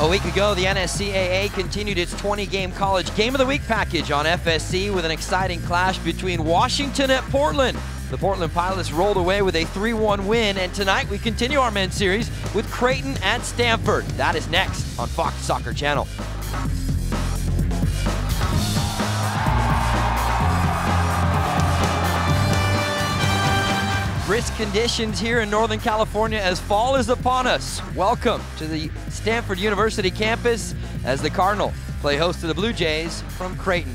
A week ago, the NSCAA continued its 20-game college Game of the Week package on FSC with an exciting clash between Washington at Portland. The Portland Pilots rolled away with a 3-1 win, and tonight we continue our men's series with Creighton at Stanford. That is next on Fox Soccer Channel. Brisk conditions here in Northern California as fall is upon us. Welcome to the Stanford University campus as the Cardinal play host to the Bluejays from Creighton.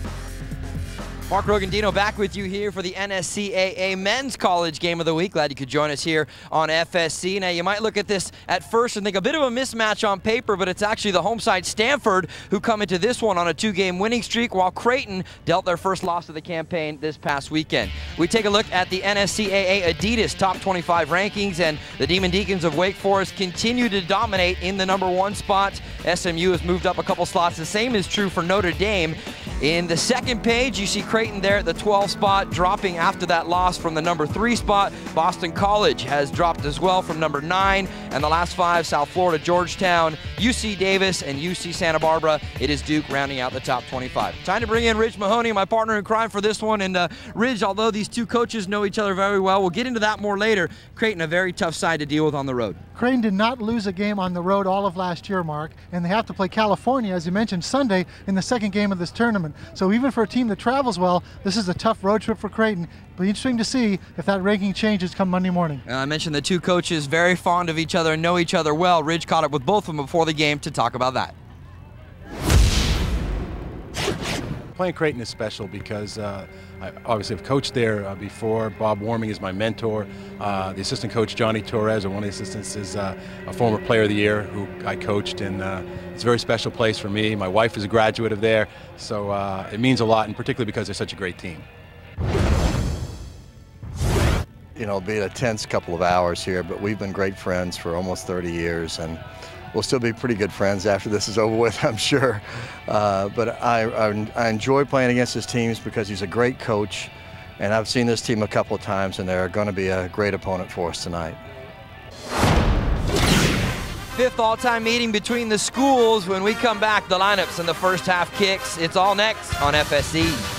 Mark Rogandino back with you here for the NSCAA Men's College Game of the Week. Glad you could join us here on FSC. Now, you might look at this at first and think a bit of a mismatch on paper, but it's actually the home side Stanford who come into this one on a 2-game winning streak, while Creighton dealt their first loss of the campaign this past weekend. We take a look at the NSCAA Adidas top 25 rankings, and the Demon Deacons of Wake Forest continue to dominate in the #1 spot. SMU has moved up a couple slots. The same is true for Notre Dame. In the second page, you see Creighton there at the 12th spot, dropping after that loss from the #3 spot. Boston College has dropped as well from #9. And the last 5, South Florida, Georgetown, UC Davis, and UC Santa Barbara. It is Duke rounding out the top 25. Time to bring in Ridge Mahoney, my partner in crime for this one. And Ridge, although these two coaches know each other very well, we'll get into that more later. Creighton, a very tough side to deal with on the road. Creighton did not lose a game on the road all of last year, Mark, and they have to play California, as you mentioned, Sunday in the second game of this tournament. So even for a team that travels well, this is a tough road trip for Creighton. It'll be interesting to see if that ranking changes come Monday morning. I mentioned the two coaches very fond of each other and know each other well. Ridge caught up with both of them before the game to talk about that. Playing Creighton is special because I obviously have coached there before. Bob Warming is my mentor. The assistant coach, Johnny Torres, or one of the assistants, is a former player of the year who I coached, and it's a very special place for me. My wife is a graduate of there, so it means a lot, and particularly because they're such a great team. You know, it'll be a tense couple of hours here, but we've been great friends for almost 30 years, and we'll still be pretty good friends after this is over with, I'm sure. But I enjoy playing against his teams because he's a great coach, and I've seen this team a couple of times, and they're going to be a great opponent for us tonight. 5th all-time meeting between the schools. When we come back, the lineups and the first half kicks. It's all next on FSC.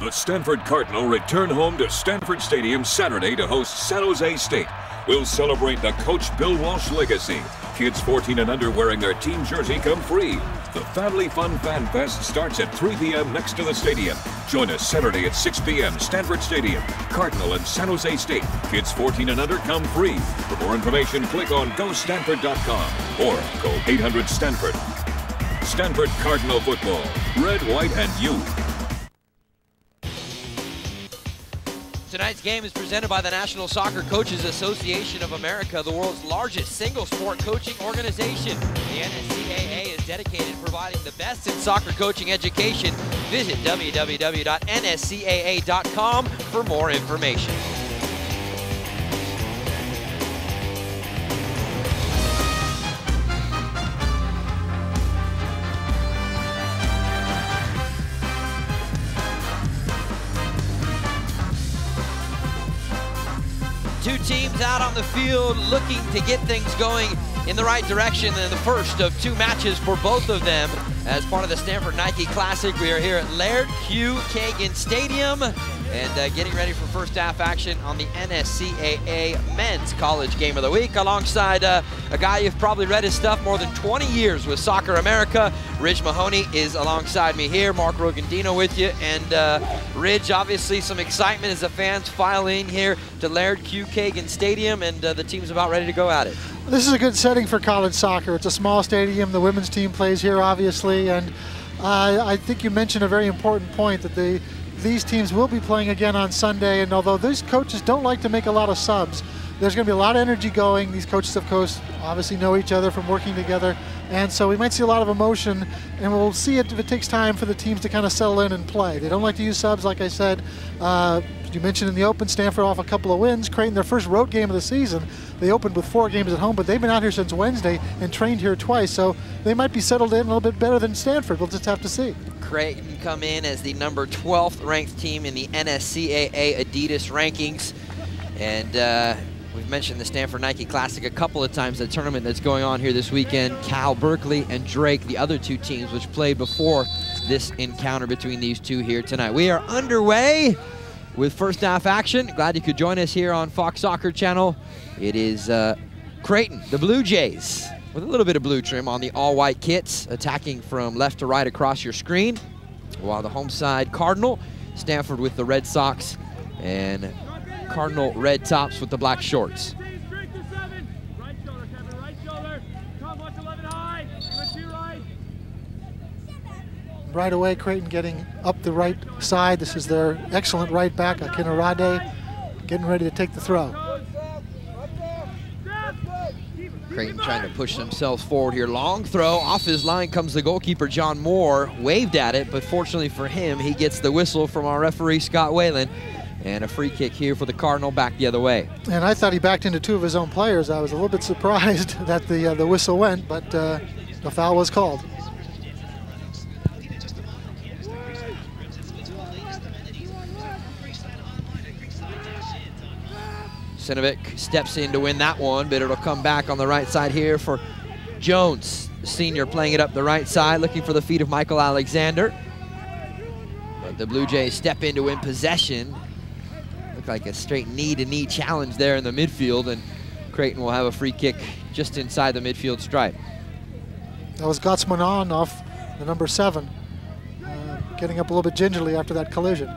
The Stanford Cardinal return home to Stanford Stadium Saturday to host San Jose State. We'll celebrate the Coach Bill Walsh legacy. Kids 14 and under wearing their team jersey come free. The Family Fun Fan Fest starts at 3 p.m. next to the stadium. Join us Saturday at 6 p.m. Stanford Stadium, Cardinal and San Jose State. Kids 14 and under come free. For more information, click on GoStanford.com or call 800-STANFORD. Stanford Cardinal football, red, white, and you. Tonight's game is presented by the National Soccer Coaches Association of America, the world's largest single-sport coaching organization. The NSCAA is dedicated to providing the best in soccer coaching education. Visit www.nscaa.com for more information. Two teams out on the field looking to get things going in the right direction in the first of two matches for both of them. As part of the Stanford Nike Classic, we are here at Laird Q. Kagan Stadium and getting ready for first half action on the NSCAA Men's College Game of the Week alongside a guy you've probably read his stuff more than 20 years with Soccer America. Ridge Mahoney is alongside me here. Mark Rogandino with you. And Ridge, obviously some excitement as the fans file in here to Laird Q. Kagan Stadium, and the team's about ready to go at it. This is a good setting for college soccer. It's a small stadium. The women's team plays here, obviously, and I think you mentioned a very important point that these teams will be playing again on Sunday, and although these coaches don't like to make a lot of subs, there's going to be a lot of energy going. These coaches, of course, obviously know each other from working together, and so we might see a lot of emotion, and we'll see it if it takes time for the teams to kind of settle in and play. They don't like to use subs, like I said. You mentioned in the Open, Stanford off a couple of wins. Creighton, their first road game of the season. They opened with 4 games at home, but they've been out here since Wednesday and trained here twice, so they might be settled in a little bit better than Stanford. We'll just have to see. Creighton come in as the number 12th ranked team in the NSCAA Adidas rankings. And we've mentioned the Stanford Nike Classic a couple of times, the tournament that's going on here this weekend. Cal, Berkeley, and Drake, the other two teams which played before this encounter between these two here tonight. We are underway with first half action. Glad you could join us here on Fox Soccer Channel. It is Creighton, the Bluejays, with a little bit of blue trim on the all-white kits, attacking from left to right across your screen, while the home side Cardinal, Stanford with the Red Sox, and Cardinal red tops with the black shorts. Right away, Creighton getting up the right side. This is their excellent right back, Akinarade, getting ready to take the throw. Creighton trying to push themselves forward here. Long throw, off his line comes the goalkeeper, John Moore. Waved at it, but fortunately for him, he gets the whistle from our referee, Scott Whalen. And a free kick here for the Cardinal, back the other way. And I thought he backed into 2 of his own players. I was a little bit surprised that the whistle went, but the foul was called. Sinovic steps in to win that one, but it'll come back on the right side here for Jones, the senior, playing it up the right side, looking for the feet of Michael Alexander. But the Blue Jays step in to win possession. Looked like a straight knee-to-knee challenge there in the midfield, and Creighton will have a free kick just inside the midfield stripe. That was Gatsmanon off the number 7, getting up a little bit gingerly after that collision.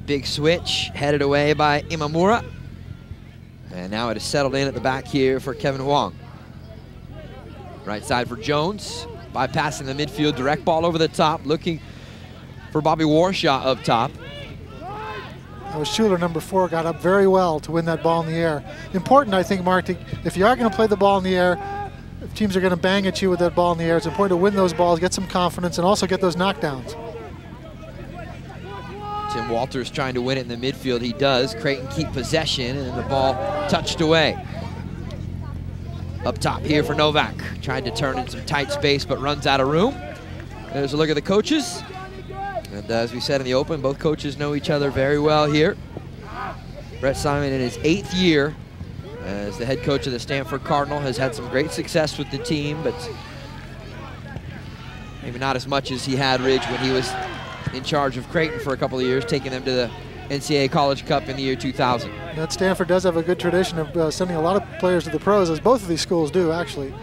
Big switch, headed away by Imamura. And now it is settled in at the back here for Kevin Huang. Right side for Jones, bypassing the midfield, direct ball over the top, looking for Bobby Warshaw up top. That was Schuler, number 4, got up very well to win that ball in the air. Important, I think, Mark, if you are going to play the ball in the air, if teams are going to bang at you with that ball in the air, it's important to win those balls, get some confidence, and also get those knockdowns. Tim Walters trying to win it in the midfield. He does. Creighton keep possession, and then the ball touched away. Up top here for Novak. Tried to turn in some tight space, but runs out of room. There's a look at the coaches. And as we said in the open, both coaches know each other very well here. Bret Simon, in his 8th year as the head coach of the Stanford Cardinal, has had some great success with the team, but maybe not as much as he had, Ridge, when he was in charge of Creighton for a couple of years, taking them to the NCAA College Cup in the year 2000. That Stanford does have a good tradition of sending a lot of players to the pros, as both of these schools do, actually,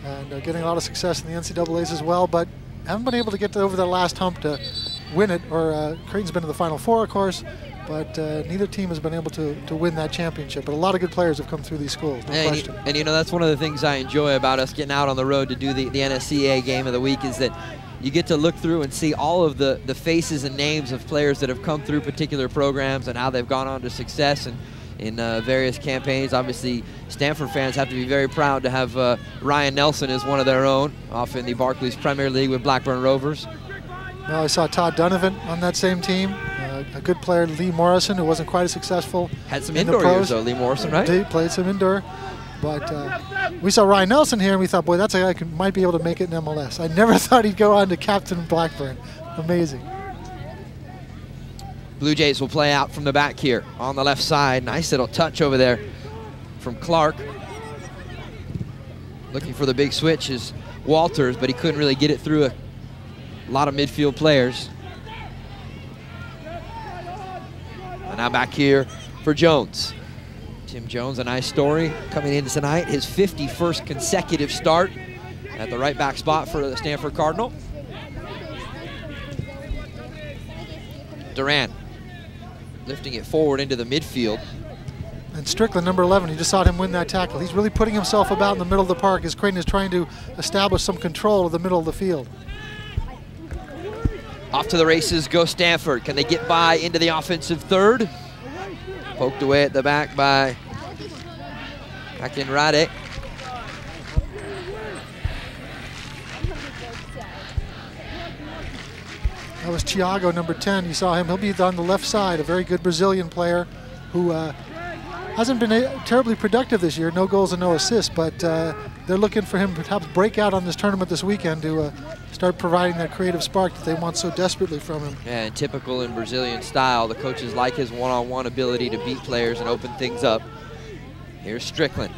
and getting a lot of success in the NCAAs as well, but haven't been able to get over that last hump to win it. Or Creighton's been to the Final Four, of course, but neither team has been able to win that championship. But a lot of good players have come through these schools, no question. And you know, that's one of the things I enjoy about us getting out on the road to do the NSCAA game of the week, is that you get to look through and see all of the faces and names of players that have come through particular programs and how they've gone on to success and in various campaigns. Obviously, Stanford fans have to be very proud to have Ryan Nelson as one of their own, off in the Barclays Premier League with Blackburn Rovers. Well, I saw Todd Donovan on that same team. A good player, Lee Morrison, who wasn't quite as successful. Had some indoor years, though, Lee Morrison, right? He played some indoor. But we saw Ryan Nelson here, and we thought, boy, that's a guy who might be able to make it in MLS. I never thought he'd go on to captain Blackburn. Amazing. Blue Jays will play out from the back here on the left side. Nice little touch over there from Clark. Looking for the big switch is Walters, but he couldn't really get it through a lot of midfield players. And now back here for Jones. Tim Jones, a nice story coming in tonight. His 51st consecutive start at the right back spot for the Stanford Cardinal. Duran lifting it forward into the midfield. And Strickland, number 11, you just saw him win that tackle. He's really putting himself about in the middle of the park as Creighton is trying to establish some control of the middle of the field. Off to the races go Stanford. Can they get by into the offensive third? Poked away at the back by Akinrade. That was Thiago, number 10. You saw him. He'll be on the left side, a very good Brazilian player who hasn't been terribly productive this year. No goals and no assists, but they're looking for him to perhaps break out on this tournament this weekend to start providing that creative spark that they want so desperately from him. Yeah, and typical in Brazilian style, the coaches like his one-on-one ability to beat players and open things up. Here's Strickland.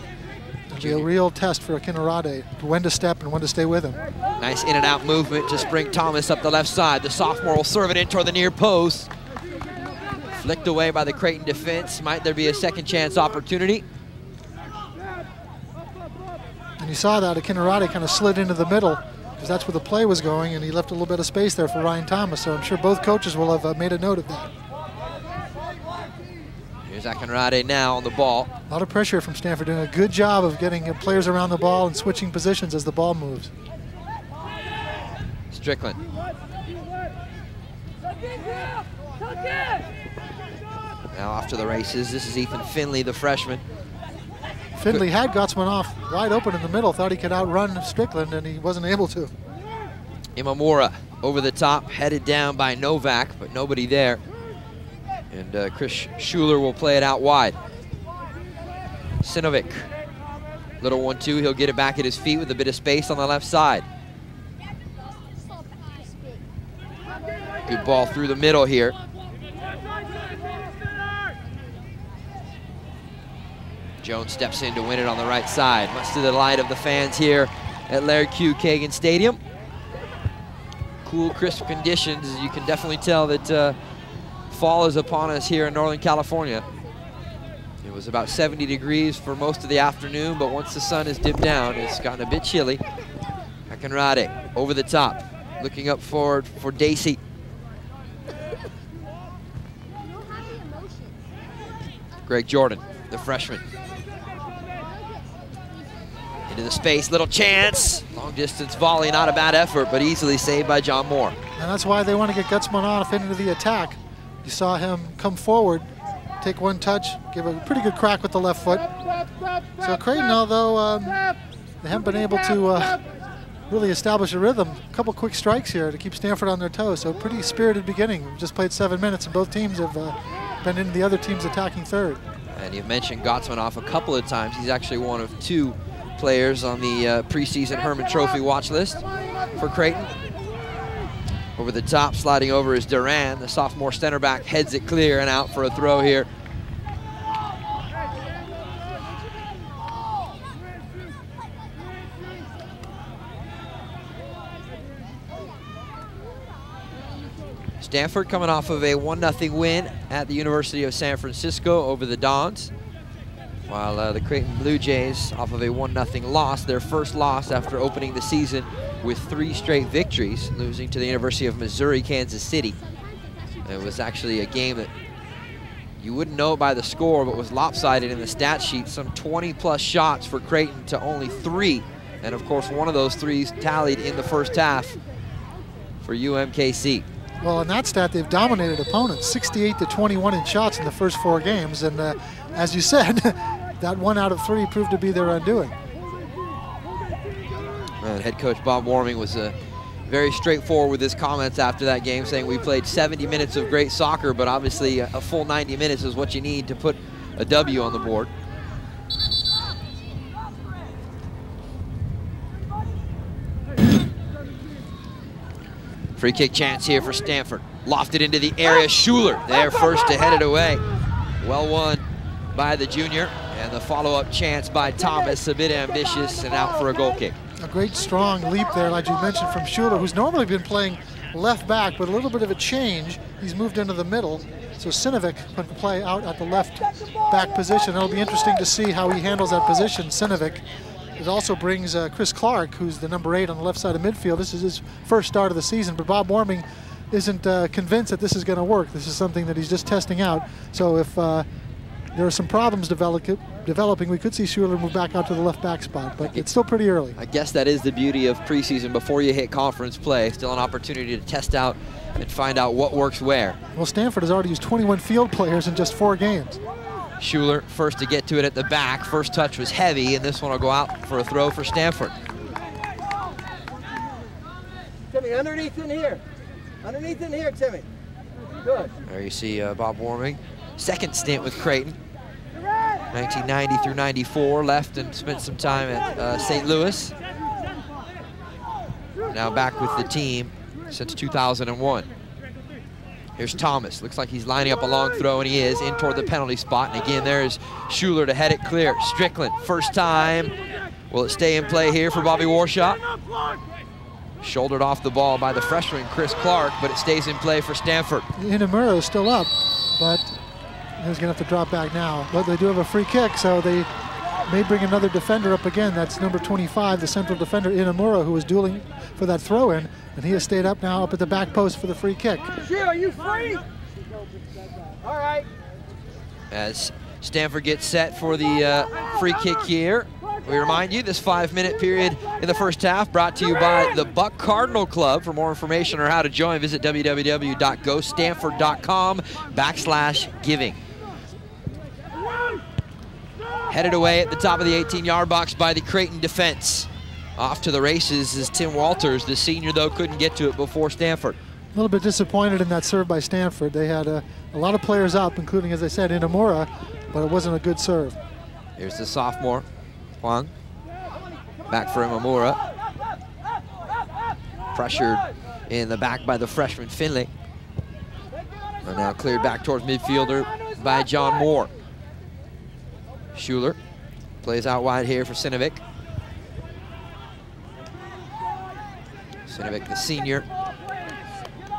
It'll be a real test for Akinrade, when to step and when to stay with him. Nice in and out movement to Spring Thomas up the left side. The sophomore will serve it in toward the near post. Flicked away by the Creighton defense. Might there be a second chance opportunity? And you saw that Akinrade kind of slid into the middle because that's where the play was going, and he left a little bit of space there for Ryan Thomas, so I'm sure both coaches will have made a note of that. Here's Akinrade now on the ball. A lot of pressure from Stanford, doing a good job of getting players around the ball and switching positions as the ball moves. Strickland. Now off to the races. This is Ethan Finley, the freshman. Finley had Gottsman off wide open in the middle, thought he could outrun Strickland, and he wasn't able to. Imamura over the top, headed down by Novak, but nobody there. And Chris Schuler will play it out wide. Sinovic, little 1-2, he'll get it back at his feet with a bit of space on the left side. Good ball through the middle here. Jones steps in to win it on the right side, much to the delight of the fans here at Laird Q. Kagan Stadium. Cool, crisp conditions. You can definitely tell that fall is upon us here in Northern California. It was about 70 degrees for most of the afternoon, but once the sun has dipped down, it's gotten a bit chilly. Akinrade over the top, looking up forward for Dacey. Greg Jordan, the freshman. Into the space, little chance. Long distance volley, not a bad effort, but easily saved by John Moore. And that's why they want to get Gottsman off into the attack. You saw him come forward, take one touch, give a pretty good crack with the left foot. So Creighton, although they haven't been able to really establish a rhythm, a couple quick strikes here to keep Stanford on their toes. So pretty spirited beginning. We've just played 7 minutes, and both teams have been in the other team's attacking third. And you've mentioned Gottsman off a couple of times. He's actually one of 2 players on the preseason Herman Trophy watch list for Creighton. Over the top, sliding over is Duran. The sophomore center back heads it clear and out for a throw here. Stanford coming off of a 1-0 win at the University of San Francisco over the Dons, while the Creighton Bluejays off of a 1-0 loss, their first loss after opening the season with 3 straight victories, losing to the University of Missouri, Kansas City. It was actually a game that you wouldn't know by the score, but was lopsided in the stat sheet. Some 20-plus shots for Creighton to only 3. And of course, one of those 3s tallied in the first half for UMKC. Well, in that stat, they've dominated opponents, 68-21 in shots in the first 4 games. And as you said, that 1 out of 3 proved to be their undoing. And head coach Bob Warming was very straightforward with his comments after that game, saying we played 70 minutes of great soccer, but obviously a full 90 minutes is what you need to put a W on the board. Free kick chance here for Stanford. Lofted into the area. Schuler there first to head it away. Well won by the junior. And the follow-up chance by Thomas, a bit ambitious and out for a goal kick. A great strong leap there, like you mentioned, from Schuler, who's normally been playing left back, but a little bit of a change. He's moved into the middle. So Sinovic can play out at the left back position. It'll be interesting to see how he handles that position, Sinovic. It also brings Chris Clark, who's the number 8 on the left side of midfield. This is his first start of the season, but Bob Warming isn't convinced that this is going to work. This is something that he's just testing out. So if there are some problems developing, we could see Schuler move back out to the left back spot, but it's still pretty early. I guess that is the beauty of preseason. Before you hit conference play, still an opportunity to test out and find out what works where. Well, Stanford has already used 21 field players in just 4 games. Schuler first to get to it at the back. First touch was heavy, and this one will go out for a throw for Stanford. Timmy, underneath in here. Underneath in here, Timmy. Good. There you see Bob Warming. Second stint with Creighton. 1990 through 94, left and spent some time at St. Louis. Now back with the team since 2001. Here's Thomas. Looks like he's lining up a long throw, and he is in toward the penalty spot. And again, there's Schuler to head it clear. Strickland, first time. Will it stay in play here for Bobby Warshaw? Shouldered off the ball by the freshman Chris Clark, but it stays in play for Stanford. Inamura is still up, but he's going to have to drop back now. But they do have a free kick, so they may bring another defender up again. That's number 25, the central defender, Inamura, who was dueling for that throw-in. And he has stayed up now, up at the back post for the free kick. Gio, are you free? All right. As Stanford gets set for the free kick here, we remind you this 5-minute period in the first half brought to you by the Buck Cardinal Club. For more information or how to join, visit www.gostanford.com/giving. Headed away at the top of the 18-yard box by the Creighton defense. Off to the races is Tim Walters. The senior, though, couldn't get to it before Stanford. A little bit disappointed in that serve by Stanford. They had a lot of players up, including, as I said, Inamura, but it wasn't a good serve. Here's the sophomore, Huang. Back for Inamura. Pressured in the back by the freshman Finley. And now cleared back towards midfielder by John Moore. Schuler plays out wide here for Sinovic. Sinovic, the senior,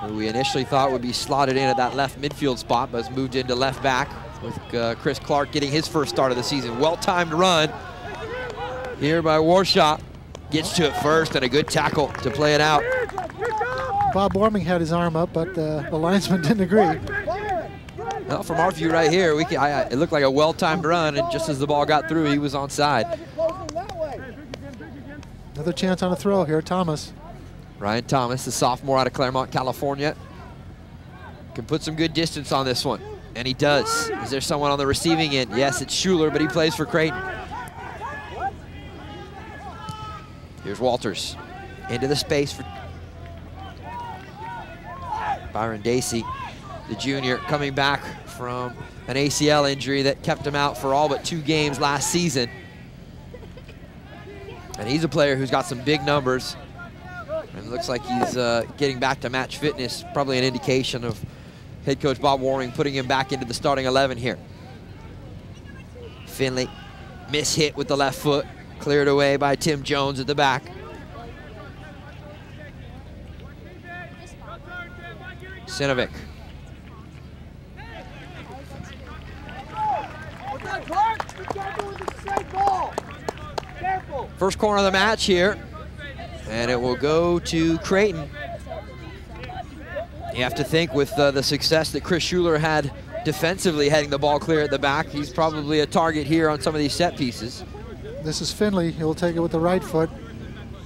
who we initially thought would be slotted in at that left midfield spot, but has moved into left back with Chris Clark getting his first start of the season. Well-timed run here by Warshaw. Gets to it first, and a good tackle to play it out. Bob Warming had his arm up, but the linesman didn't agree. Well, from our view right here, it looked like a well-timed run, and just as the ball got through, he was onside. Another chance on a throw here, Thomas. Ryan Thomas, the sophomore out of Claremont, California, can put some good distance on this one, and he does. Is there someone on the receiving end? Yes, it's Schuler, but he plays for Creighton. Here's Walters into the space for Byron Dacey, the junior, coming back from an ACL injury that kept him out for all but 2 games last season. And he's a player who's got some big numbers. And it looks like he's getting back to match fitness, probably an indication of head coach Bob Warming putting him back into the starting 11 here. Finley, mishit with the left foot, cleared away by Tim Jones at the back. Sinovic. First corner of the match here, and it will go to Creighton. You have to think with the success that Chris Schuler had defensively heading the ball clear at the back, he's probably a target here on some of these set pieces. This is Finley. He'll take it with the right foot.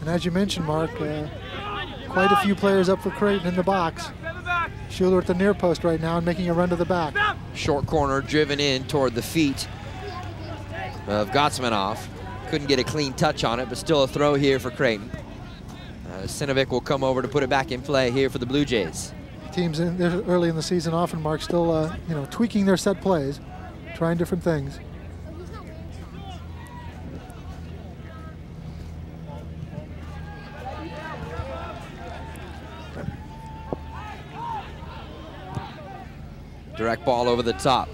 And as you mentioned, Mark, quite a few players up for Creighton in the box. Schuler at the near post right now and making a run to the back. Short corner driven in toward the feet of Gotsmanoff. Couldn't get a clean touch on it, but still a throw here for Creighton. Sinovic will come over to put it back in play here for the Blue Jays. Teams early in the season often, Mark, still tweaking their set plays, trying different things. Direct ball over the top,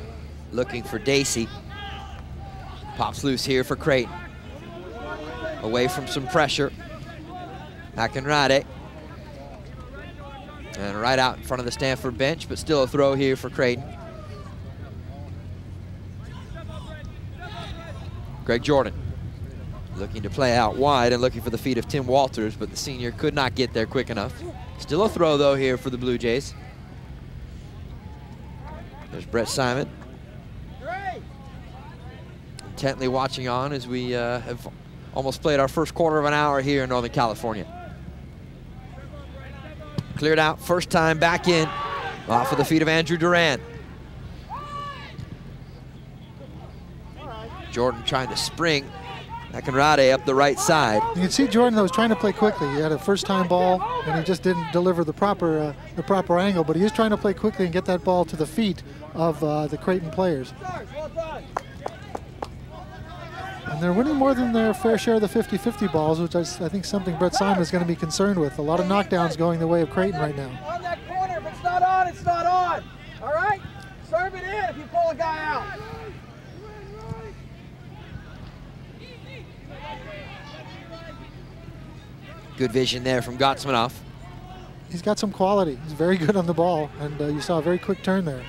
looking for Dacey. Pops loose here for Creighton. Away from some pressure. Akinrade. And right out in front of the Stanford bench, but still a throw here for Creighton. Greg Jordan looking to play out wide and looking for the feet of Tim Walters, but the senior could not get there quick enough. Still a throw, though, here for the Blue Jays. There's Bret Simon. Intently watching on as we have almost played our first quarter of an hour here in Northern California. Cleared out, first time back in, off of the feet of Andrew Duran. Jordan trying to spring. Akinrade up the right side. You can see Jordan, though, was trying to play quickly. He had a first-time ball, and he just didn't deliver the proper angle, but he is trying to play quickly and get that ball to the feet of the Creighton players. And they're winning more than their fair share of the 50-50 balls, which I think something Bret Simon is going to be concerned with. A lot of knockdowns going the way of Creighton right now. On that corner, if it's not on, it's not on. All right? Serve it in if you pull a guy out. Good vision there from Gotsmanoff. He's got some quality. He's very good on the ball, and you saw a very quick turn there.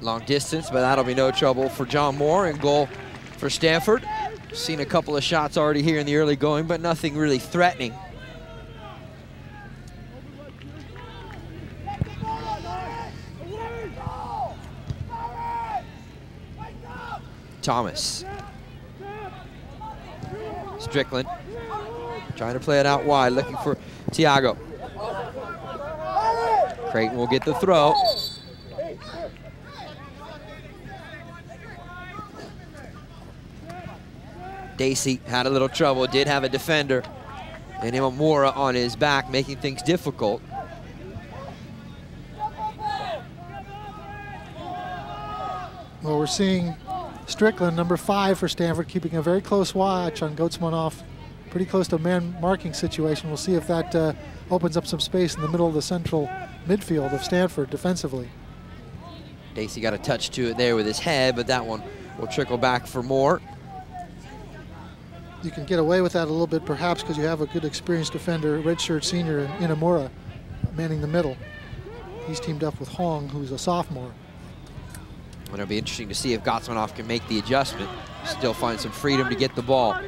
Long distance, but that'll be no trouble for John Moore, and goal for Stanford. Seen a couple of shots already here in the early going, but nothing really threatening. Thomas. Strickland trying to play it out wide, looking for Tiago. Creighton will get the throw. Dacey had a little trouble, did have a defender, and Imamura on his back, making things difficult. Well, we're seeing Strickland, number 5 for Stanford, keeping a very close watch on Gotsmanoff. Pretty close to a man marking situation. We'll see if that opens up some space in the middle of the central midfield of Stanford defensively. Dacey got a touch to it there with his head, but that one will trickle back for Moore. You can get away with that a little bit, perhaps, because you have a good experienced defender, redshirt senior Inamura, manning the middle. He's teamed up with Hong, who's a sophomore. And it'll be interesting to see if Gotsmanoff can make the adjustment, still find some freedom to get the ball.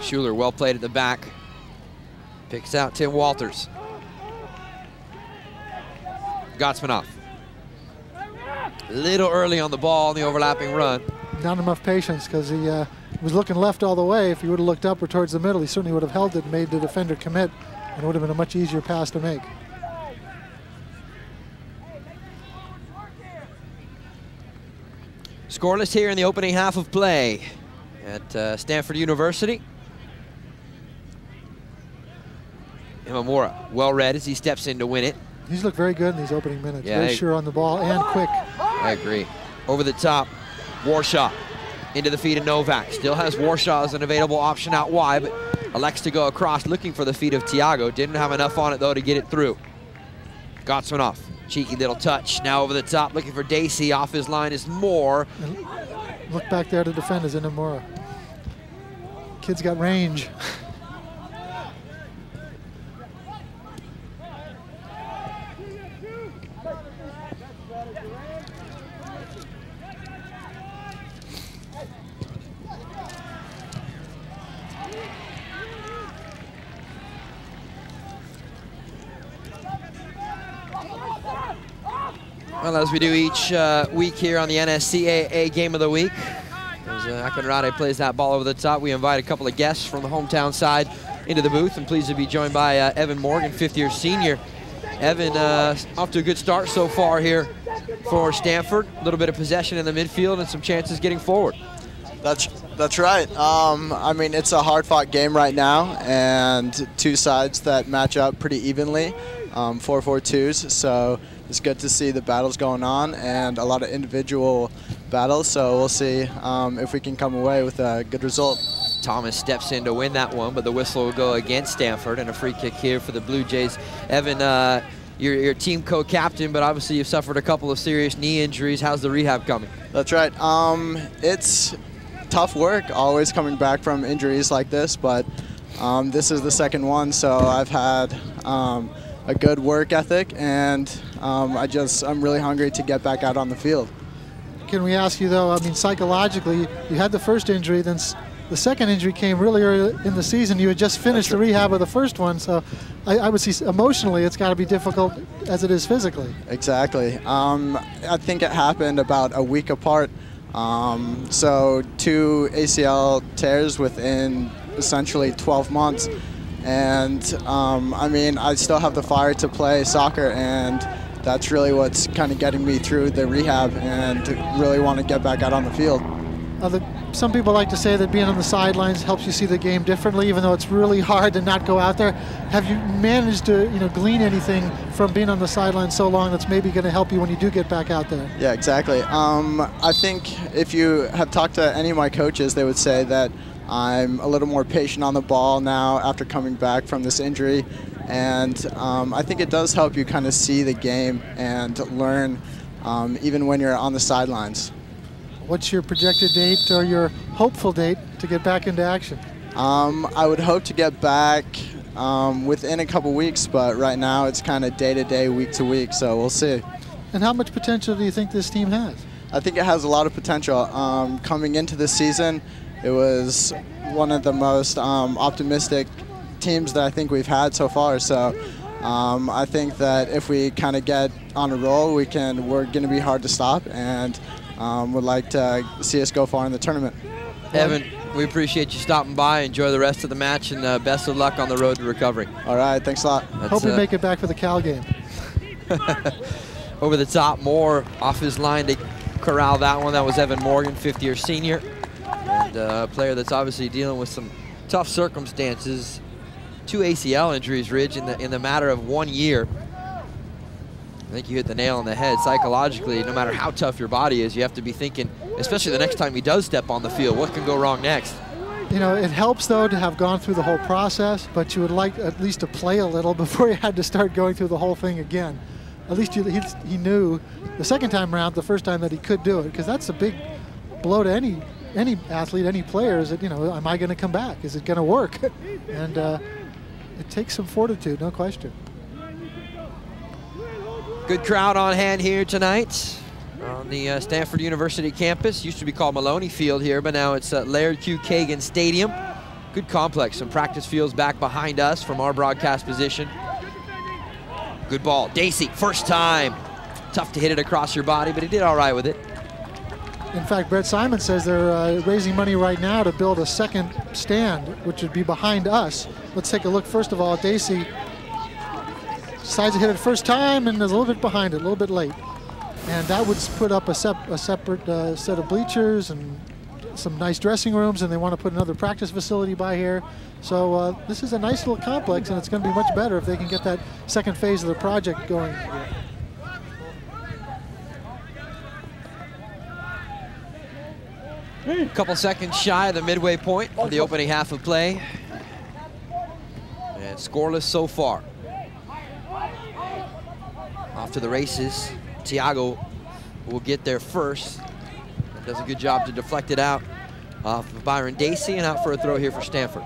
Schuler well played at the back. Picks out Tim Walters. Gotsmanoff. A little early on the ball on the overlapping run. Not enough patience, because he was looking left all the way. If he would have looked up or towards the middle, he certainly would have held it and made the defender commit, and it would have been a much easier pass to make. Scoreless here in the opening half of play at Stanford University. Imamura, well read as he steps in to win it. He's looked very good in these opening minutes. Yeah, very sure on the ball and quick. I agree. Over the top, Warshaw into the feet of Novak. Still has Warshaw as an available option out wide, but elects to go across looking for the feet of Tiago. Didn't have enough on it, though, to get it through. Gotsmanoff, cheeky little touch. Now over the top, looking for Dacey. Off his line is Moore. And look back there to defend is Inamura. Kid's got range. Well, as we do each week here on the NSCAA Game of the Week, as Akinrade plays that ball over the top, we invite a couple of guests from the hometown side into the booth, and pleased to be joined by Evan Morgan, fifth-year senior. Evan, off to a good start so far here for Stanford. A little bit of possession in the midfield and some chances getting forward. That's right. I mean, it's a hard-fought game right now, and two sides that match up pretty evenly, 4-4-2s. So it's good to see the battles going on and a lot of individual battles. So we'll see if we can come away with a good result. Thomas steps in to win that one, but the whistle will go against Stanford, and a free kick here for the Blue Jays. Evan, you're team co-captain, but obviously you've suffered a couple of serious knee injuries. How's the rehab coming? That's right. It's tough work, always coming back from injuries like this, but this is the second one, so I've had a good work ethic, and I'm really hungry to get back out on the field. Can we ask you, though, I mean, psychologically, you had the first injury, then the second injury came really early in the season. You had just finished the rehab of the first one, so I would see emotionally it's got to be difficult as it is physically. Exactly. I think it happened about a week apart. So 2 ACL tears within essentially 12 months. And I mean, I still have the fire to play soccer, and that's really what's kind of getting me through the rehab and really want to get back out on the field. Some people like to say that being on the sidelines helps you see the game differently, even though it's really hard to not go out there. Have you managed to, glean anything from being on the sidelines so long that's maybe going to help you when you do get back out there? Yeah, exactly. I think if you have talked to any of my coaches, they would say that I'm a little more patient on the ball now after coming back from this injury. And I think it does help you kind of see the game and learn even when you're on the sidelines. What's your projected date or your hopeful date to get back into action? I would hope to get back within a couple weeks, but right now it's kind of day-to-day, week-to-week, so we'll see. And how much potential do you think this team has? I think it has a lot of potential. Coming into this season, it was one of the most optimistic teams that I think we've had so far, so I think that if we kind of get on a roll, we're going to be hard to stop, and would like to see us go far in the tournament. Evan, we appreciate you stopping by. Enjoy the rest of the match, and best of luck on the road to recovery. All right, thanks a lot. Hope you make it back for the Cal game. Over the top, Moore off his line to corral that one. That was Evan Morgan, fifth-year senior, and a player that's obviously dealing with some tough circumstances. 2 ACL injuries, Ridge, in the matter of 1 year. I think you hit the nail on the head. Psychologically, no matter how tough your body is, you have to be thinking, especially the next time he does step on the field, what can go wrong next? It helps, though, to have gone through the whole process, but you would like at least to play a little before you had to start going through the whole thing again. At least he knew the second time around, the first time, that he could do it, because that's a big blow to any athlete, any player, is that, am I going to come back? Is it going to work? And it takes some fortitude, no question. Good crowd on hand here tonight on the Stanford University campus. Used to be called Maloney Field here, but now it's Laird Q. Kagan Stadium. Good complex. Some practice fields back behind us from our broadcast position. Good ball. Dacey, first time. Tough to hit it across your body, but he did all right with it. In fact, Bret Simon says they're raising money right now to build a second stand, which would be behind us. Let's take a look, first of all. Dacey decides to hit it first time and is a little bit behind it, a little bit late. And that would put up a separate set of bleachers and some nice dressing rooms, and they want to put another practice facility by here. So this is a nice little complex, and it's going to be much better if they can get that second phase of the project going. A couple seconds shy of the midway point for the opening half of play. And scoreless so far. Off to the races. Tiago will get there first. Does a good job to deflect it out off of Byron Dacey, and out for a throw here for Stanford.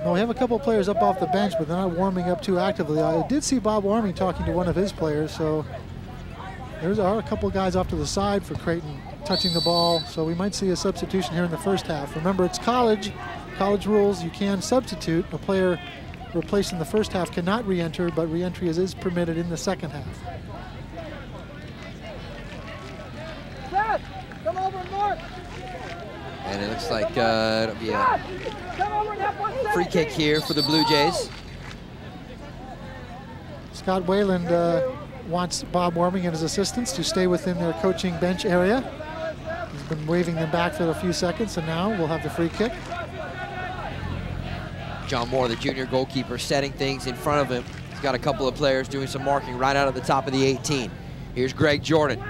Well, we have a couple of players up off the bench, but they're not warming up too actively. I did see Bob Warming talking to one of his players, so there are a couple of guys off to the side for Creighton touching the ball, so we might see a substitution here in the first half. Remember, it's college rules. You can substitute a player replaced in the first half cannot re-enter, but re-entry is permitted in the second half. Seth, come over and mark. And it looks like it'll be a free kick here for the Blue Jays. Scott Wayland wants Bob Warming and his assistants to stay within their coaching bench area. He's been waving them back for a few seconds, and now we'll have the free kick. John Moore, the junior goalkeeper, setting things in front of him. He's got a couple of players doing some marking right out at the top of the 18. Here's Greg Jordan.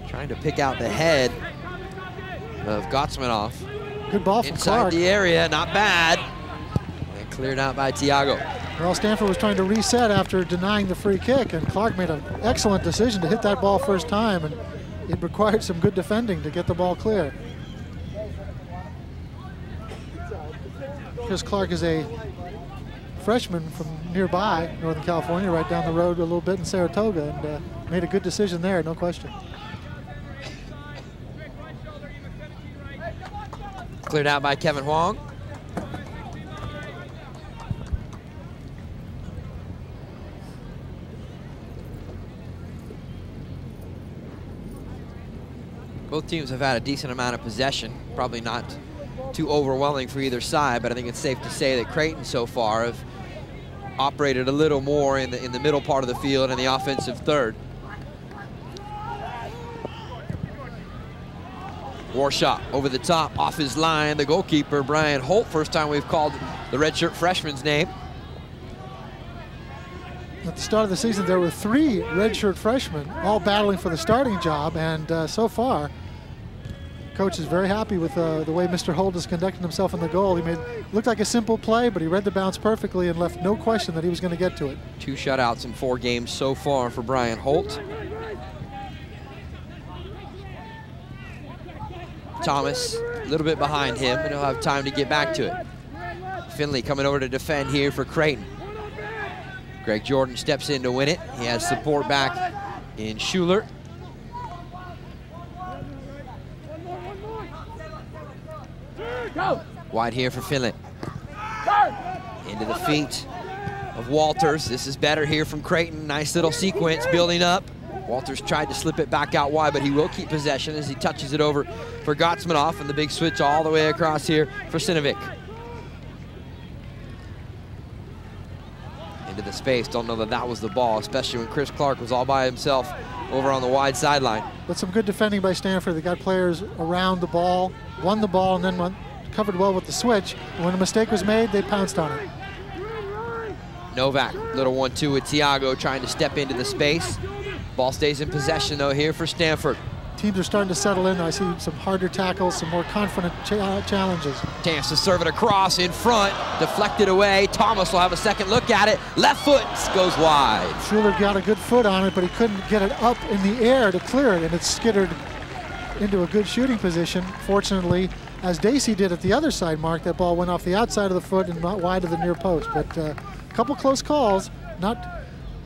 Trying to pick out the head of Gottsmanoff. Good ball from inside Clark. the area, not bad. And cleared out by Tiago. Well, Stanford was trying to reset after denying the free kick, and Clark made an excellent decision to hit that ball first time, and it required some good defending to get the ball clear. Chris Clark is a freshman from nearby, Northern California, right down the road a little bit in Saratoga, and made a good decision there, no question. Cleared out by Kevin Huang. Both teams have had a decent amount of possession, probably not too overwhelming for either side, but I think it's safe to say that Creighton so far have operated a little more in the middle part of the field and the offensive third. Warshaw over the top, off his line, the goalkeeper, Brian Holt. First time we've called the redshirt freshman's name. At the start of the season, there were 3 redshirt freshmen, all battling for the starting job, and so far, coach is very happy with the way Mr. Holt is conducting himself in the goal. He looked like a simple play, but he read the bounce perfectly and left no question that he was going to get to it. 2 shutouts in 4 games so far for Brian Holt. Thomas a little bit behind him, and he'll have time to get back to it. Finley coming over to defend here for Creighton. Greg Jordan steps in to win it. He has support back in Schuler. Wide here for Finley. Into the feet of Walters. This is better here from Creighton. Nice little sequence building up. Walters tried to slip it back out wide, but he will keep possession as he touches it over for Gottsmanoff, and the big switch all the way across here for Sinovic. Into the space, don't know that that was the ball, especially when Chris Clark was all by himself over on the wide sideline. But some good defending by Stanford. They got players around the ball, won the ball, and then covered well with the switch. And when a mistake was made, they pounced on it. Novak, little 1-2 with Tiago trying to step into the space. Ball stays in possession, though, here for Stanford. Teams are starting to settle in. I see some harder tackles, some more confident challenges. Chance to serve it across in front, deflected away. Thomas will have a second look at it. Left foot goes wide. Schuler got a good foot on it, but he couldn't get it up in the air to clear it, and it skittered into a good shooting position. Fortunately, as Dacey did at the other side, Mark, that ball went off the outside of the foot and not wide of the near post. But a couple close calls.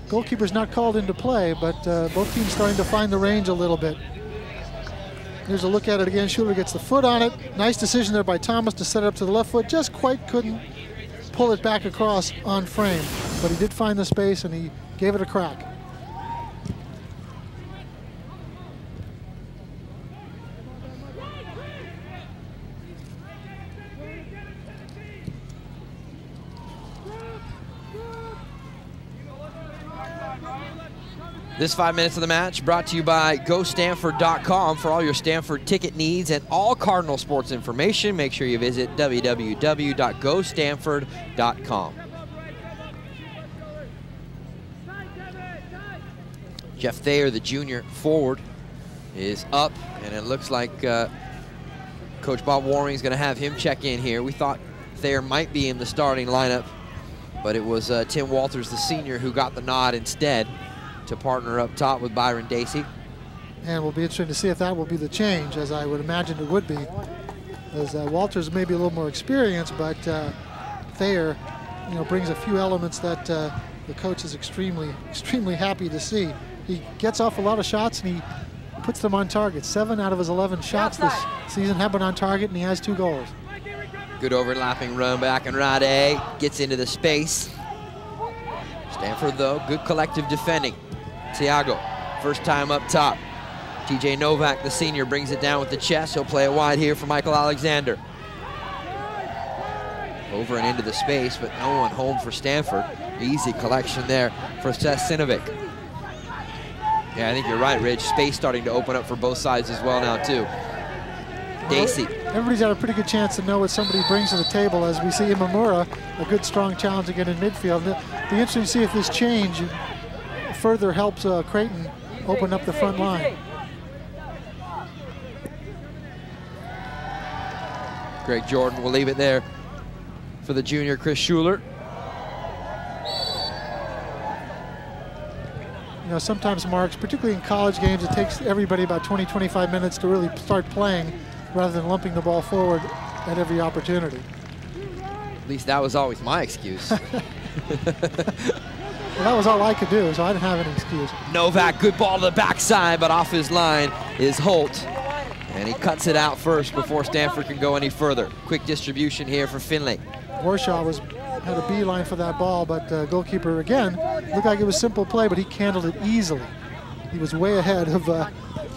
Goalkeeper's not called into play, but both teams starting to find the range a little bit. Here's a look at it again. Schuler gets the foot on it. Nice decision there by Thomas to set it up to the left foot. Just quite couldn't pull it back across on frame, but he did find the space and he gave it a crack. This 5 minutes of the match brought to you by GoStanford.com for all your Stanford ticket needs and all Cardinal sports information. Make sure you visit www.GoStanford.com. Jeff Thayer, the junior forward, is up, and it looks like Coach Bob Warming is going to have him check in here. We thought Thayer might be in the starting lineup, but it was Tim Walters, the senior, who got the nod instead to partner up top with Byron Dacey. And we'll be interested to see if that will be the change, as I would imagine it would be. As Walters may be a little more experienced, but Thayer, brings a few elements that the coach is extremely happy to see. He gets off a lot of shots and he puts them on target. 7 out of his 11 shots this season have been on target, and he has 2 goals. Good overlapping run back, and Rade gets into the space. Stanford, though, good collective defending. Thiago, first time up top. TJ Novak, the senior, brings it down with the chest. He'll play it wide here for Michael Alexander. Over and into the space, but no one home for Stanford. Easy collection there for Seth Sinovic. Yeah, I think you're right, Ridge. Space starting to open up for both sides as well now, too. Dacey. Everybody's got a pretty good chance to know what somebody brings to the table, as we see Imamura, a good, strong challenge again in midfield. It'll be interesting to see if this change further helps Creighton open up the front line. Greg Jordan will leave it there for the junior Chris Schuler. You know, sometimes, Marks, particularly in college games, it takes everybody about 20, 25 minutes to really start playing rather than lumping the ball forward at every opportunity. At least that was always my excuse. Well, that was all I could do, so I didn't have any excuse. Novak, good ball to the backside, but off his line is Holt. And he cuts it out first before Stanford can go any further. Quick distribution here for Finlay. Warshaw had a beeline for that ball, but goalkeeper, again, looked like it was simple play, but he handled it easily. He was way ahead of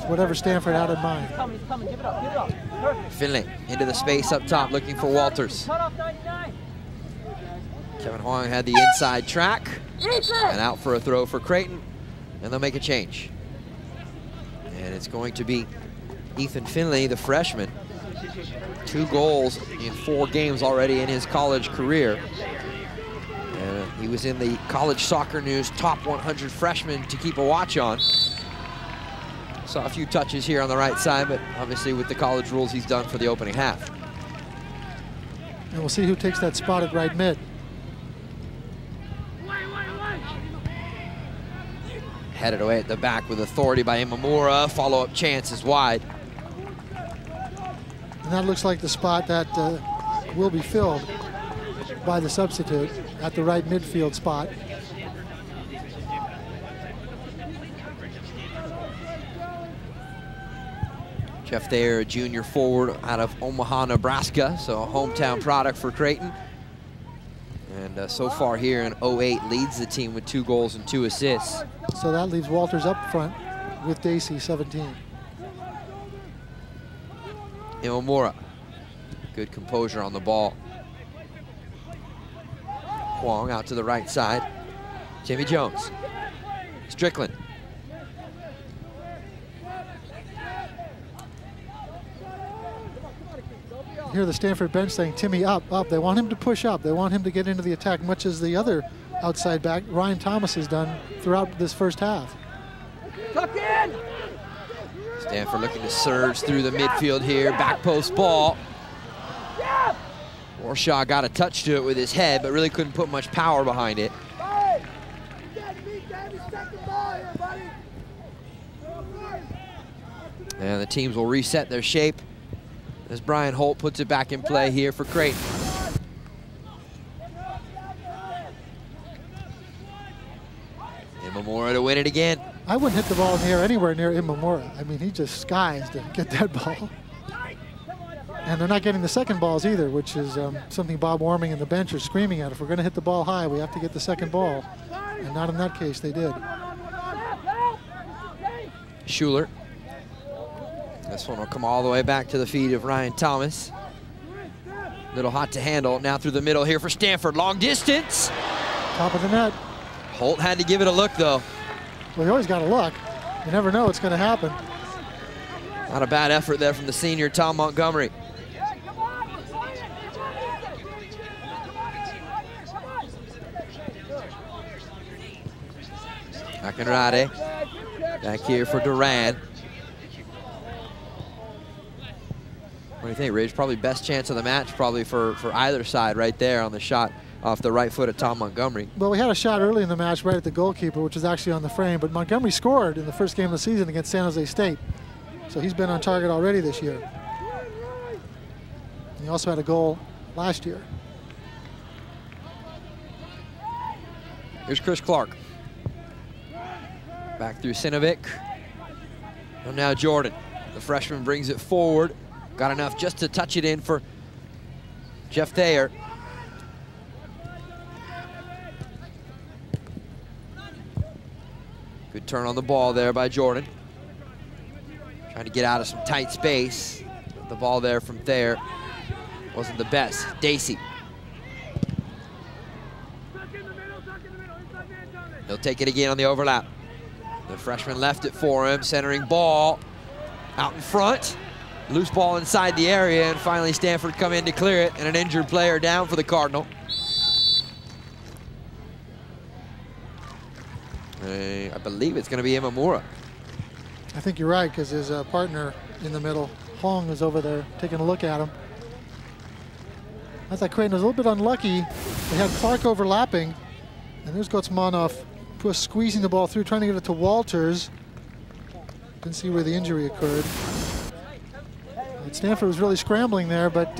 whatever Stanford had in mind. Finlay into the space up top, looking for Walters. Kevin Huang had the inside track, and out for a throw for Creighton, and they'll make a change. And it's going to be Ethan Finlay, the freshman. 2 goals in 4 games already in his college career. And he was in the College Soccer News top 100 freshmen to keep a watch on. Saw a few touches here on the right side, but obviously with the college rules, he's done for the opening half. And we'll see who takes that spot at right mid. Headed away at the back with authority by Imamura. Follow-up chance is wide. And that looks like the spot that will be filled by the substitute at the right midfield spot. Jeff Thayer, a junior forward out of Omaha, Nebraska, so a hometown product for Creighton. And so far here in 08, leads the team with 2 goals and 2 assists. So that leaves Walters up front with Dacey, 17. Imamura, good composure on the ball. Huang out to the right side. Jimmy Jones. Strickland. Hear the Stanford bench saying, Timmy, up, up. They want him to push up. They want him to get into the attack, much as the other outside back, Ryan Thomas, has done throughout this first half. Tuck in! Stanford looking to surge through the midfield here. Back post ball. Warshaw got a touch to it with his head, but really couldn't put much power behind it. And the teams will reset their shape as Brian Holt puts it back in play here for Creighton. Imamura to win it again. I wouldn't hit the ball in the air anywhere near Imamura. I mean, he just skies to get that ball. And they're not getting the second balls either, which is something Bob Warming and the bench are screaming at. If we're going to hit the ball high, we have to get the second ball. And not in that case, they did. Schuler. This one will come all the way back to the feet of Ryan Thomas. Little hot to handle. Now through the middle here for Stanford. Long distance. Top of the net. Holt had to give it a look, though. Well, you always got to look. You never know what's going to happen. Not a bad effort there from the senior, Tom Montgomery. Akinrade. Back here for Duran. What do you think, Ridge? Probably best chance of the match, probably for either side right there on the shot off the right foot of Tom Montgomery. Well, we had a shot early in the match right at the goalkeeper, which was actually on the frame, but Montgomery scored in the first game of the season against San Jose State. So he's been on target already this year. He also had a goal last year. Here's Chris Clark. Back through Sinovic. And now Jordan. The freshman brings it forward. Got enough just to touch it in for Jeff Thayer. Good turn on the ball there by Jordan. Trying to get out of some tight space. The ball there from Thayer wasn't the best. Dacey. He'll take it again on the overlap. The freshman left it for him. Centering ball out in front. Loose ball inside the area, and finally Stanford come in to clear it, and an injured player down for the Cardinal. I believe it's going to be Imamura. I think you're right, because his partner in the middle, Hong, is over there taking a look at him. I thought Creighton was a little bit unlucky. They had Clark overlapping, and there's Gotsmanov squeezing the ball through, trying to get it to Walters. Didn't see where the injury occurred. And Stanford was really scrambling there, but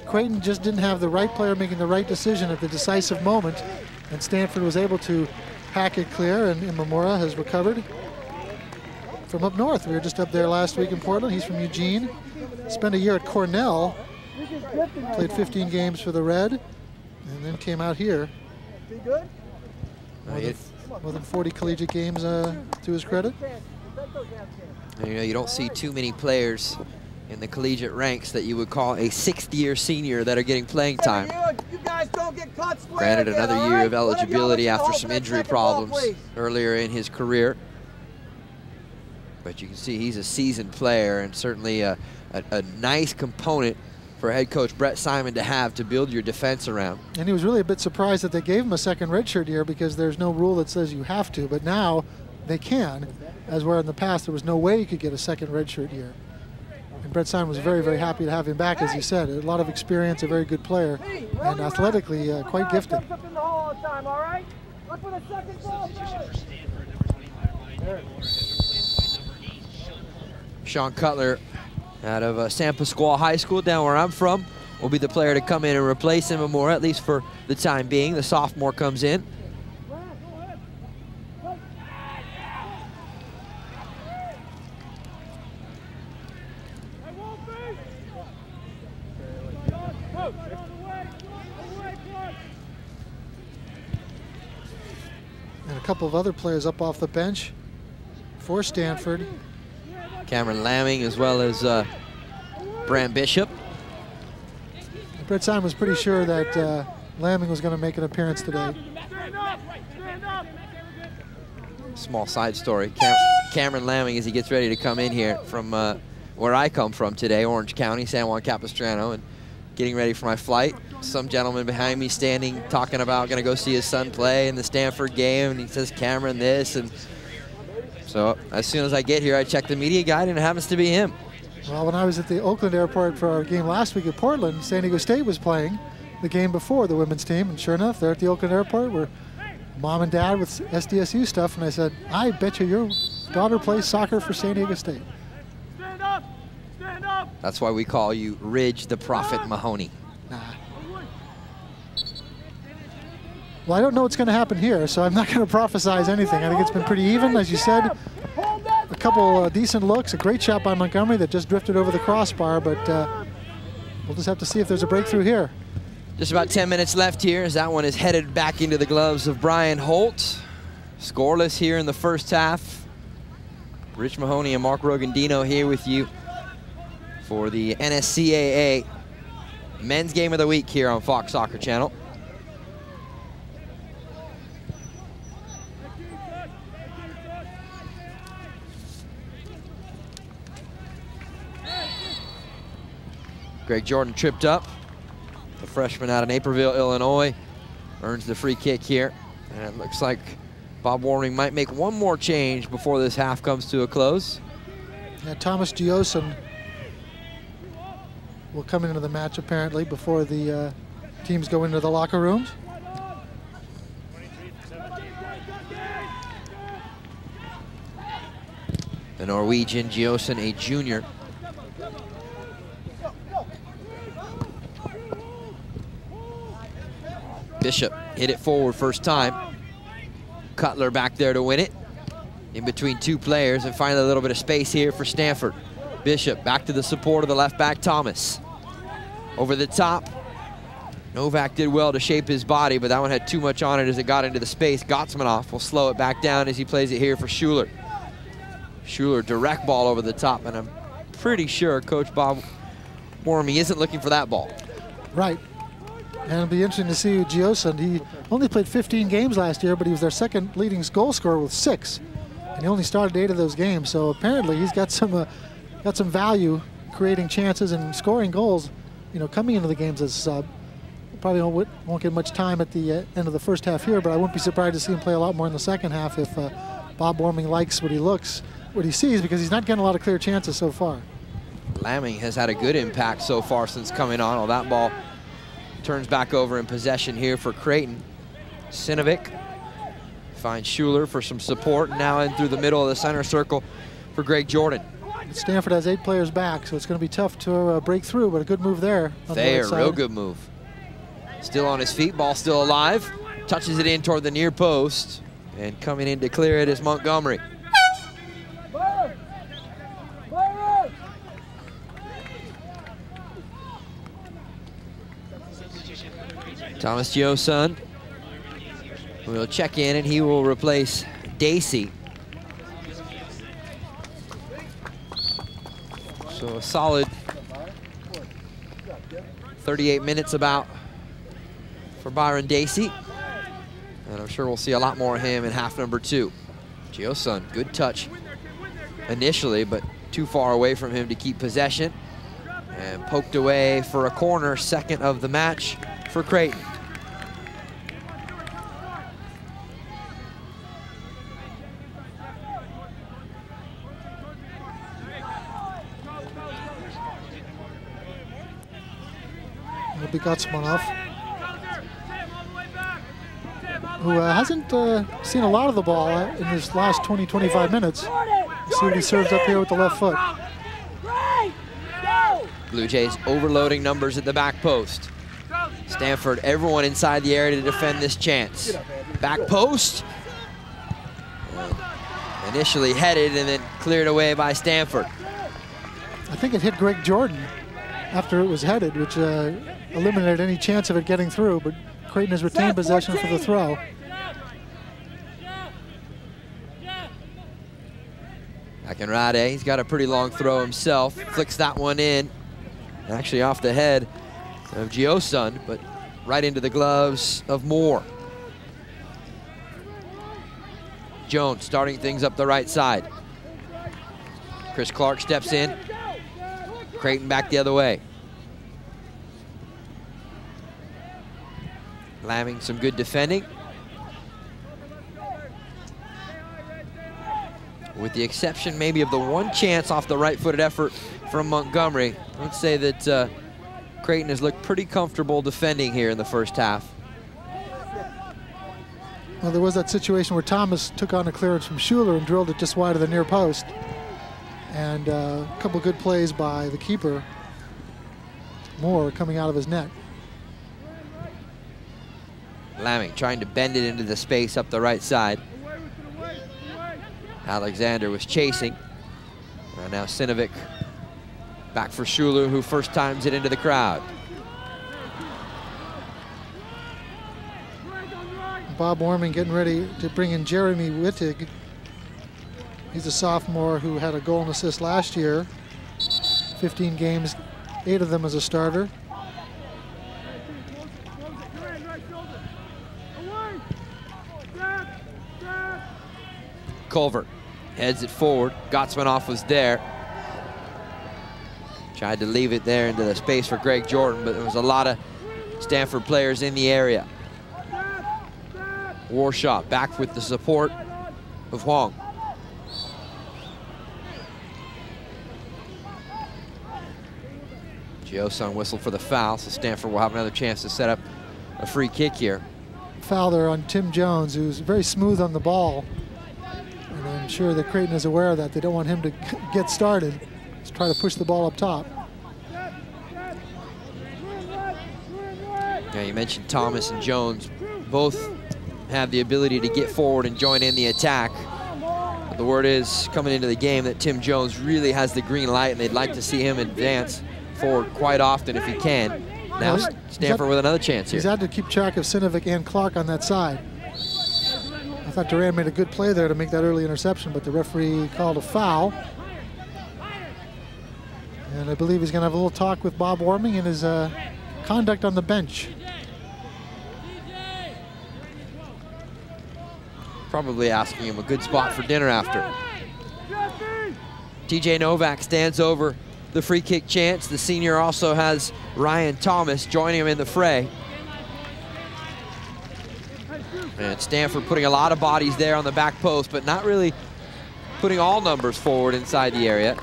Creighton just didn't have the right player making the right decision at the decisive moment, and Stanford was able to hack it clear, and Imamura has recovered from up north. We were just up there last week in Portland. He's from Eugene. Spent a year at Cornell. Played 15 games for the Red, and then came out here. More than 40 collegiate games to his credit. You know, you don't see too many players in the collegiate ranks that you would call a sixth-year senior that are getting playing time. Granted, another year of eligibility after some injury problems earlier in his career. But you can see he's a seasoned player, and certainly a nice component for head coach Bret Simon to have to build your defense around. And he was really a bit surprised that they gave him a second redshirt year, because there's no rule that says you have to, but now they can, as where in the past there was no way you could get a second redshirt year. And Bret Simon was very, very happy to have him back, as he said. A lot of experience, a very good player, and athletically quite gifted. Sean Cutler out of San Pasqual High School, down where I'm from, will be the player to come in and replace Imamura, at least for the time being. The sophomore comes in. And a couple of other players up off the bench for Stanford. Cameron Lamming, as well as Bram Bishop. Bret Simon was pretty sure that Lamming was going to make an appearance today. Small side story. Cameron Lamming, as he gets ready to come in here from where I come from today, Orange County, San Juan Capistrano, and getting ready for my flight. Some gentleman behind me standing, talking about going to go see his son play in the Stanford game, and he says, Cameron this, and so as soon as I get here, I check the media guide, and it happens to be him. Well, when I was at the Oakland airport for our game last week at Portland, San Diego State was playing the game before the women's team, and sure enough, they're at the Oakland airport where mom and dad with SDSU stuff, and I said, I bet you your daughter plays soccer for San Diego State. Stand up! Stand up! That's why we call you Ridge the Prophet Mahoney. Nah. Well, I don't know what's going to happen here, so I'm not going to prophesize anything. I think it's been pretty even, as you said. A couple decent looks, a great shot by Montgomery that just drifted over the crossbar, but we'll just have to see if there's a breakthrough here. Just about 10 minutes left here as that one is headed back into the gloves of Brian Holt. Scoreless here in the first half. Rich Mahoney and Mark Rogandino here with you for the NSCAA Men's Game of the Week here on Fox Soccer Channel. Greg Jordan tripped up. The freshman out of Naperville, Illinois, earns the free kick here. And it looks like Bob Warming might make one more change before this half comes to a close. Yeah, Thomas Giosin will come into the match apparently before the teams go into the locker rooms. The Norwegian Giosin, a junior. Bishop hit it forward first time. Cutler back there to win it. In between two players, and finally a little bit of space here for Stanford. Bishop back to the support of the left back, Thomas. Over the top, Novak did well to shape his body, but that one had too much on it as it got into the space. Gotsmanoff will slow it back down as he plays it here for Schuler. Schuler, direct ball over the top, and I'm pretty sure Coach Bob Warming isn't looking for that ball. Right. And it'll be interesting to see Gioson. He only played 15 games last year, but he was their second leading goal scorer with 6. And he only started 8 of those games, so apparently he's got some value creating chances and scoring goals, you know, coming into the games as a sub. Probably won't get much time at the end of the first half here, but I wouldn't be surprised to see him play a lot more in the second half if Bob Warming likes what he sees, because he's not getting a lot of clear chances so far. Lamming has had a good impact so far since coming on. Well, that ball turns back over in possession here for Creighton. Sinovic finds Schuler for some support, now in through the middle of the center circle for Greg Jordan. Stanford has 8 players back, so it's going to be tough to break through, but a good move there. Real good move. Still on his feet, ball still alive. Touches it in toward the near post, and coming in to clear it is Montgomery. Thomas Gioson will check in, and he will replace Dacey. So a solid 38 minutes about for Byron Dacey. And I'm sure we'll see a lot more of him in half number 2. Gioson, good touch initially, but too far away from him to keep possession. And poked away for a corner, second of the match for Creighton. It'll be Gotsmanoff, who hasn't seen a lot of the ball in his last 20-25 minutes. Let's see what he serves up here with the left foot. Blue Jays overloading numbers at the back post. Stanford, everyone inside the area to defend this chance. Back post. Initially headed and then cleared away by Stanford. I think it hit Greg Jordan after it was headed, which eliminated any chance of it getting through, but Creighton has retained possession for the throw. Akinrade, he's got a pretty long throw himself. Flicks that one in. Actually off the head of Gioson, but right into the gloves of Moore. Jones starting things up the right side. Chris Clark steps in. Creighton back the other way. Lamming some good defending. With the exception maybe of the one chance off the right-footed effort from Montgomery, I would say that Creighton has looked pretty comfortable defending here in the first half. Well, there was that situation where Thomas took on a clearance from Schuler and drilled it just wide of the near post. And a couple good plays by the keeper, Moore, coming out of his net. Lamming trying to bend it into the space up the right side. Alexander was chasing. And now Sinovic back for Schuler, who first times it into the crowd. Bob Warming getting ready to bring in Jeremy Wittig. He's a sophomore who had a goal and assist last year. 15 games, 8 of them as a starter. Culver heads it forward. Gotsmanoff was there. Tried to leave it there into the space for Greg Jordan, but there was a lot of Stanford players in the area. Warshaw back with the support of Huang. Gioson whistled for the foul, so Stanford will have another chance to set up a free kick here. Foul there on Tim Jones, who's very smooth on the ball. And I'm sure that Creighton is aware of that. They don't want him to get started. Let's try to push the ball up top. Yeah, you mentioned Thomas and Jones. Both have the ability to get forward and join in the attack. But the word is coming into the game that Tim Jones really has the green light, and they'd like to see him advance forward quite often if he can. Now Stanford with another chance here. He's had to keep track of Sinovic and Clark on that side. I thought Duran made a good play there to make that early interception, but the referee called a foul. And I believe he's going to have a little talk with Bob Warming and his conduct on the bench. Probably asking him a good spot for dinner after. TJ Novak stands over the free kick chance. The senior also has Ryan Thomas joining him in the fray. And Stanford putting a lot of bodies there on the back post, but not really putting all numbers forward inside the area.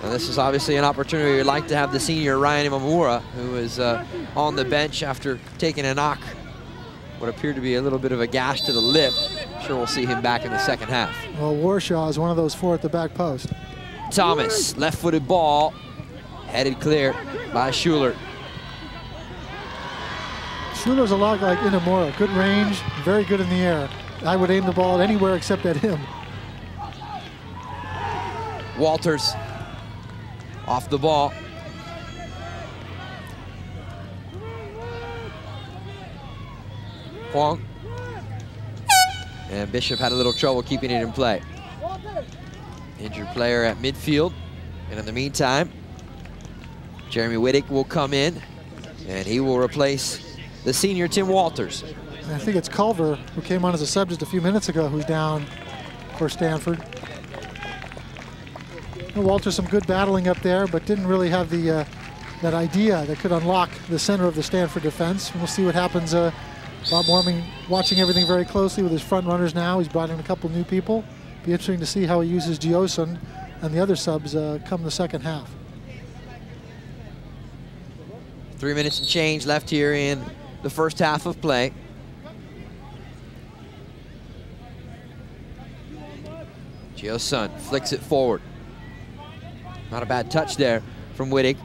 Now this is obviously an opportunity we'd like to have the senior Ryan Imamura, who is on the bench after taking a knock, what appeared to be a little bit of a gash to the lip. I'm sure we'll see him back in the second half. Well, Warshaw is one of those 4 at the back post. Thomas, left-footed ball, headed clear by Schuler. Schuler's a lot like Inamura, good range, very good in the air. I would aim the ball anywhere except at him. Walters off the ball. Huang. And Bishop had a little trouble keeping it in play. Injured player at midfield. And in the meantime, Jeremy Wittig will come in and he will replace the senior Tim Walters. And I think it's Culver, who came on as a sub just a few minutes ago, who's down for Stanford. And Walters, some good battling up there, but didn't really have the that idea that could unlock the center of the Stanford defense. We'll see what happens. Bob Warming watching everything very closely with his front runners now. He's brought in a couple new people. Be interesting to see how he uses Gioson and the other subs come the second half. 3 minutes and change left here in the first half of play. Gioson flicks it forward. Not a bad touch there from Wittig.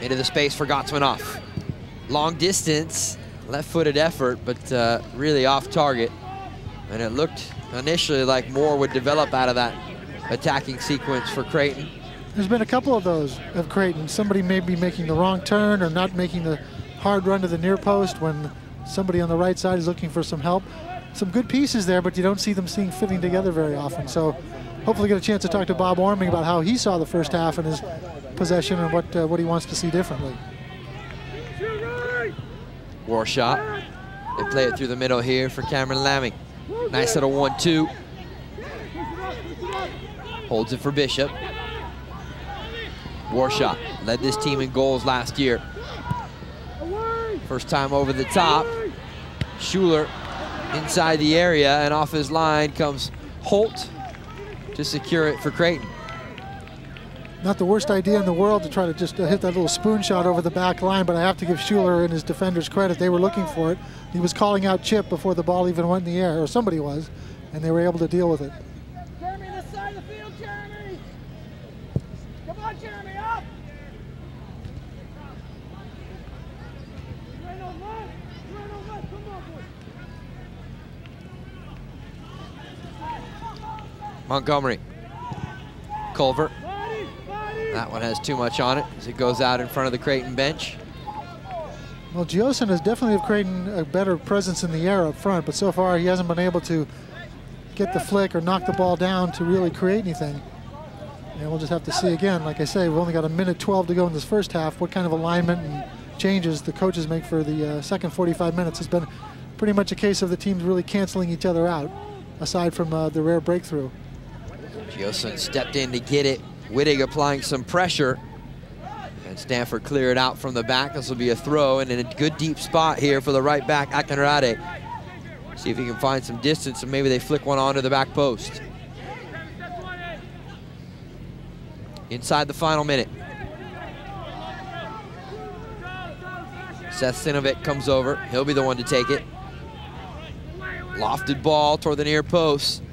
Into the space for Gotsmanoff. Long distance, left-footed effort, but really off target. And it looked initially like more would develop out of that attacking sequence for Creighton. There's been a couple of those of Creighton. Somebody may be making the wrong turn or not making the hard run to the near post when somebody on the right side is looking for some help. Some good pieces there, but you don't see them fitting together very often. So hopefully get a chance to talk to Bob Warming about how he saw the first half and his possession and what he wants to see differently. Warshaw. They play it through the middle here for Cameron Lamming. Nice little 1-2. Holds it for Bishop. Warshaw led this team in goals last year. First time over the top. Schuler inside the area, and off his line comes Holt to secure it for Creighton. Not the worst idea in the world to try to just hit that little spoon shot over the back line, but I have to give Schuler and his defenders credit. They were looking for it. He was calling out chip before the ball even went in the air, or somebody was, and they were able to deal with it. Jeremy, this side of the field, Jeremy! Come on, Jeremy, up! Montgomery. Culver. That one has too much on it as it goes out in front of the Creighton bench. Well, Gioson has definitely of Creighton a better presence in the air up front, but so far he hasn't been able to get the flick or knock the ball down to really create anything. And we'll just have to see again. Like I say, we've only got 1:12 to go in this first half. What kind of alignment and changes the coaches make for the second 45 minutes has been pretty much a case of the teams really canceling each other out, aside from the rare breakthrough. Gioson stepped in to get it. Wittig applying some pressure. And Stanford clear it out from the back. This will be a throw, and in a good deep spot here for the right back, Akinrade. See if he can find some distance, and maybe they flick one onto the back post. Inside the final minute. Seth Sinovic comes over. He'll be the one to take it. Lofted ball toward the near post.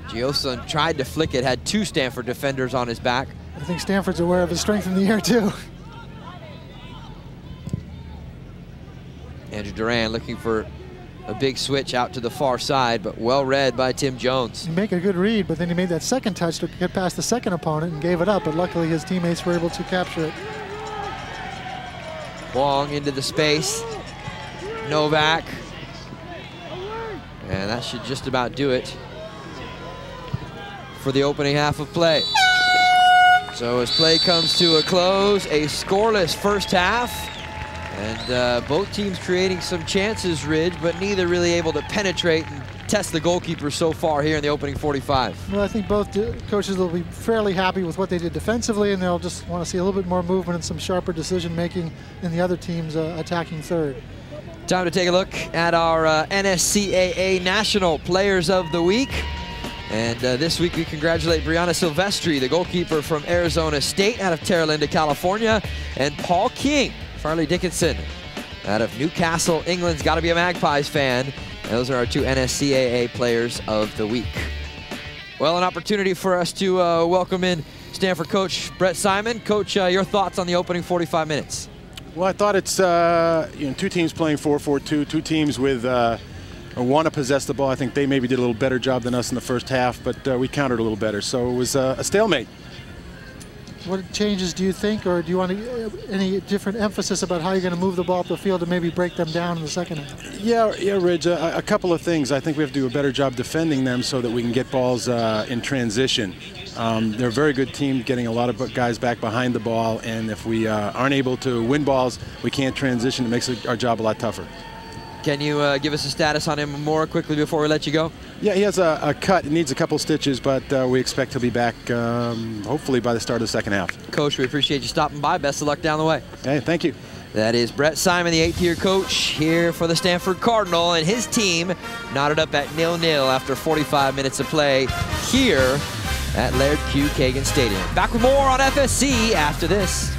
Gioson tried to flick it, had 2 Stanford defenders on his back. I think Stanford's aware of his strength in the air too. Andrew Duran looking for a big switch out to the far side, but well read by Tim Jones. You make a good read, but then he made that second touch to get past the second opponent and gave it up, but luckily his teammates were able to capture it. Wong into the space. Novak. And that should just about do it for the opening half of play. So as play comes to a close, a scoreless first half. And both teams creating some chances, Ridge, but neither really able to penetrate and test the goalkeeper so far here in the opening 45. Well, I think both coaches will be fairly happy with what they did defensively, and they'll just want to see a little bit more movement and some sharper decision-making in the other team's attacking third. Time to take a look at our NSCAA National Players of the Week. And this week we congratulate Brianna Silvestri, the goalkeeper from Arizona State out of Terra Linda, California, and Paul King, Farley Dickinson out of Newcastle, England's got to be a Magpies fan. Those are our 2 NSCAA Players of the Week. Well, an opportunity for us to welcome in Stanford coach Bret Simon. Coach, your thoughts on the opening 45 minutes? Well, I thought it's 2 teams playing 4-4-2, 2 teams with want to possess the ball. I think they maybe did a little better job than us in the first half, but we countered a little better. So it was a stalemate. What changes do you think, or do you want any different emphasis about how you're going to move the ball up the field to maybe break them down in the second half? Yeah, Ridge, a couple of things. I think we have to do a better job defending them so that we can get balls in transition. They're a very good team, getting a lot of guys back behind the ball, and if we aren't able to win balls, we can't transition. It makes our job a lot tougher. Can you give us a status on him more quickly before we let you go? Yeah, he has a cut. It needs a couple stitches, but we expect he'll be back hopefully by the start of the second half. Coach, we appreciate you stopping by. Best of luck down the way. Hey, thank you. That is Bret Simon, the 8th-year coach here for the Stanford Cardinal, and his team knotted up at 0-0 after 45 minutes of play here at Laird Q. Kagan Stadium. Back with more on FSC after this.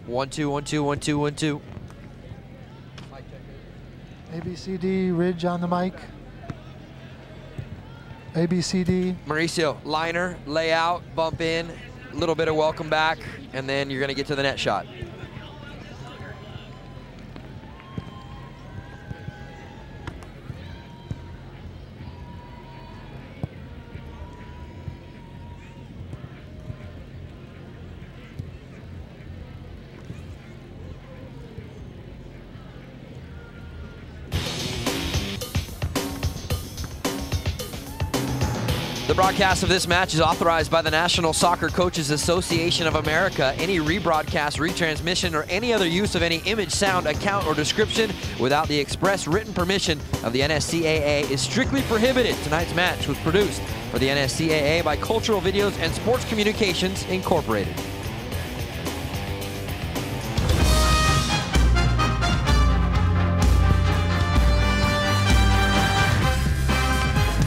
One, two, 1, 2, 1, 2, 1, 2. ABCD, Ridge on the mic. A, B, C, D. Mauricio, liner, layout, bump in, a little bit of welcome back, and then you're going to get to the net shot. The broadcast of this match is authorized by the National Soccer Coaches Association of America. Any rebroadcast, retransmission, or any other use of any image, sound, account, or description without the express written permission of the NSCAA is strictly prohibited. Tonight's match was produced for the NSCAA by Cultural Videos and Sports Communications Incorporated.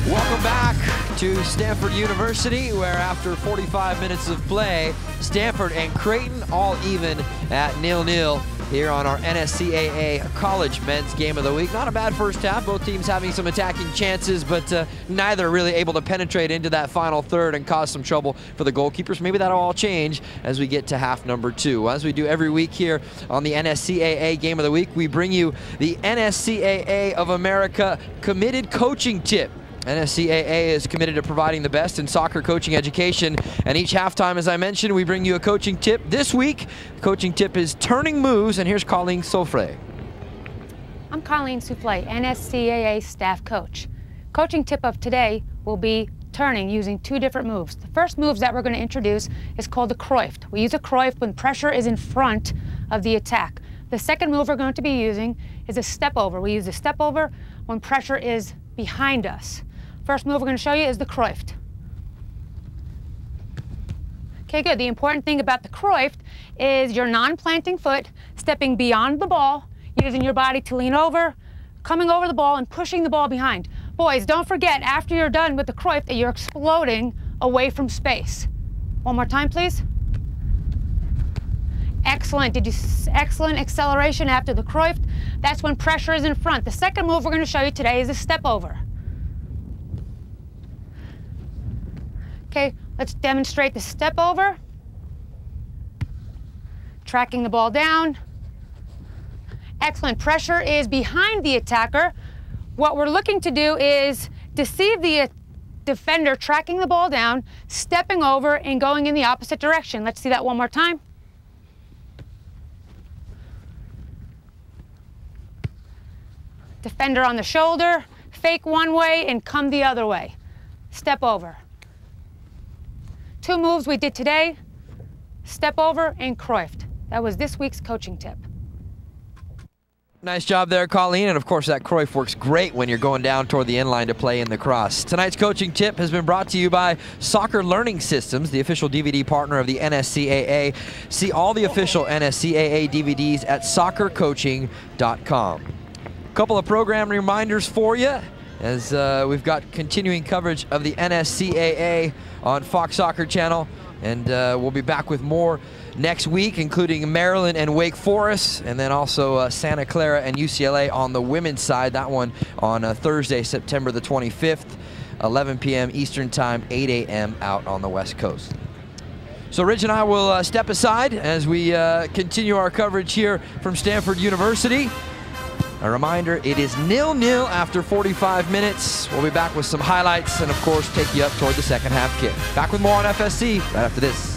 Welcome back to Stanford University, where after 45 minutes of play, Stanford and Creighton all even at 0-0 here on our NSCAA College Men's Game of the Week. Not a bad first half, both teams having some attacking chances, but neither really able to penetrate into that final third and cause some trouble for the goalkeepers. Maybe that'll all change as we get to half number 2. As we do every week here on the NSCAA Game of the Week, we bring you the NSCAA of America Committed Coaching Tip. NSCAA is committed to providing the best in soccer coaching education, and each halftime, as I mentioned, we bring you a coaching tip. This week, the coaching tip is turning moves, and here's Colleen Souffle. I'm Colleen Souffle, NSCAA staff coach. Coaching tip of today will be turning using 2 different moves. The first moves that we're going to introduce is called the Cruyff. We use a Cruyff when pressure is in front of the attack. The second move we're going to be using is a step over. We use a step over when pressure is behind us. First move we're going to show you is the Cruyff. Okay, good. The important thing about the Cruyff is your non-planting foot, stepping beyond the ball, using your body to lean over, coming over the ball, and pushing the ball behind. Boys, don't forget, after you're done with the Cruyff, that you're exploding away from space. One more time, please. Excellent. Excellent acceleration after the Cruyff. That's when pressure is in front. The second move we're going to show you today is a step over. Okay, let's demonstrate the step over. Tracking the ball down. Excellent. Pressure is behind the attacker. What we're looking to do is deceive the defender, tracking the ball down, stepping over, and going in the opposite direction. Let's see that one more time. Defender on the shoulder, fake one way and come the other way. Step over. 2 moves we did today, step over and Cruyff. That was this week's coaching tip. Nice job there, Colleen, and of course that Cruyff works great when you're going down toward the end line to play in the cross. Tonight's coaching tip has been brought to you by Soccer Learning Systems, the official DVD partner of the NSCAA. See all the official NSCAA DVDs at soccercoaching.com. A couple of program reminders for you, as we've got continuing coverage of the NSCAA on Fox Soccer Channel, and we'll be back with more next week, including Maryland and Wake Forest, and then also Santa Clara and UCLA on the women's side. That one on Thursday, September the 25th, 11 p.m. Eastern Time, 8 a.m. out on the West Coast. So Rich and I will step aside as we continue our coverage here from Stanford University. A reminder, it is 0-0 after 45 minutes. We'll be back with some highlights and, of course, take you up toward the second half kick. Back with more on FSC right after this.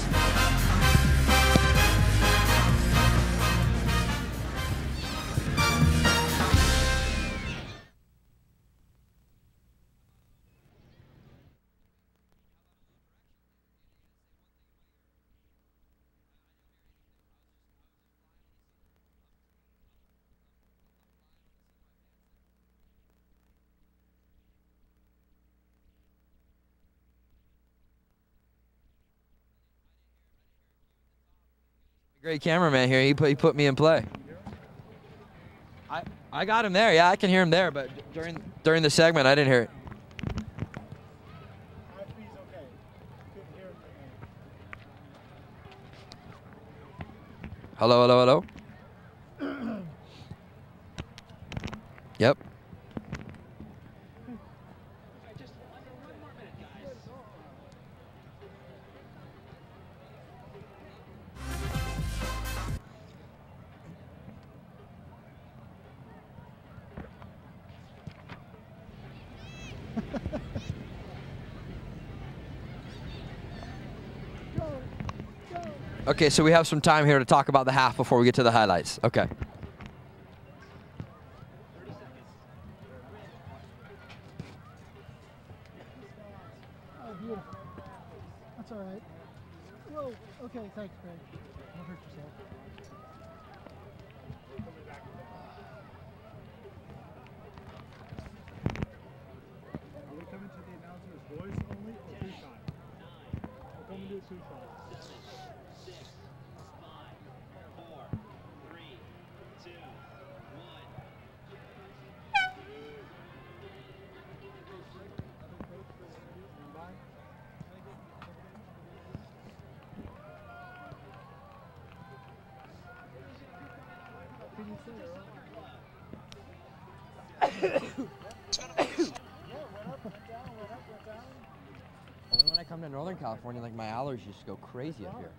Great cameraman here. He put me in play. I got him there. Yeah, I can hear him there, but during the segment, I didn't hear it. Hello, hello, hello. Yep. Okay, so we have some time here to talk about the half before we get to the highlights. Okay. Oh, beautiful. That's all right. Whoa, okay, thanks, Greg. Don't hurt yourself. Are we coming to the announcers voice only or two shot? We're coming to do two shot. 6, 5, 4, 3, 2, 1. Only when I come to Northern California, like my allergies just go crazy up here.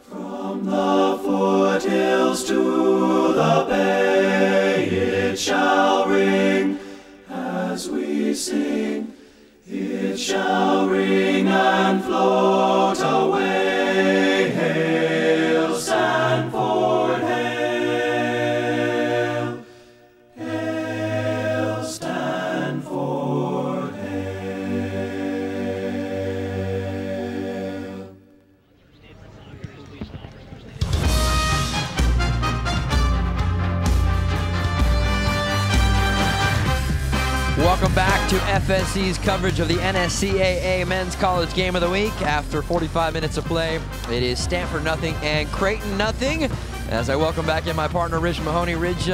From the foothills to the bay, it shall ring as we sing. It shall ring and float away. Hail, Stanford, hail. Hail, Stanford, hail. Welcome back to FSC's coverage of the NSCAA Men's College Game of the Week. After 45 minutes of play, it is Stanford nothing and Creighton nothing. As I welcome back in my partner, Ridge Mahoney. Ridge,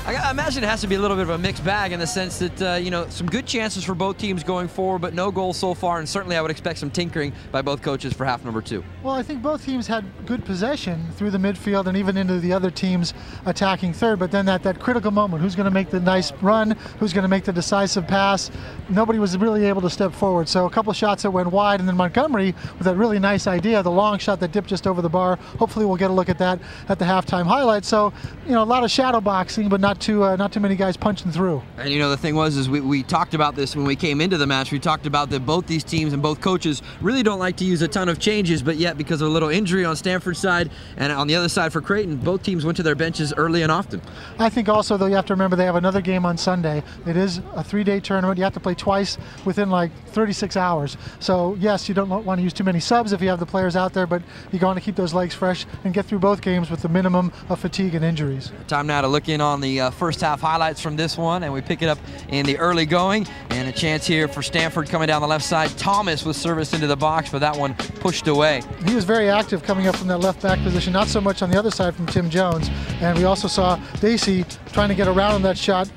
I imagine it has to be a little bit of a mixed bag in the sense that, you know, some good chances for both teams going forward, but no goals so far, and certainly I would expect some tinkering by both coaches for half number 2. Well, I think both teams had good possession through the midfield and even into the other team's attacking third, but then that critical moment, who's going to make the nice run, who's going to make the decisive pass, nobody was really able to step forward. So a couple shots that went wide, and then Montgomery with that really nice idea, the long shot that dipped just over the bar. Hopefully we'll get a look at that at the halftime highlights. So, you know, a lot of shadow boxing, but not too many guys punching through. And you know, the thing was, is we talked about this when we came into the match. We talked about that both these teams and both coaches really don't like to use a ton of changes, but yet because of a little injury on Stanford's side and on the other side for Creighton, both teams went to their benches early and often. I think also, though, you have to remember they have another game on Sunday. It is a 3-day tournament. You have to play twice within like 36 hours. So yes, you don't want to use too many subs if you have the players out there, but you want to keep those legs fresh and get through both games with the minimum of fatigue and injuries. Time now to look in on the first half highlights from this one, and we pick it up in the early going, and a chance here for Stanford coming down the left side. Thomas with service into the box, but that one pushed away. He was very active coming up from that left back position, not so much on the other side from Tim Jones, and we also saw Dacey trying to get around that shot,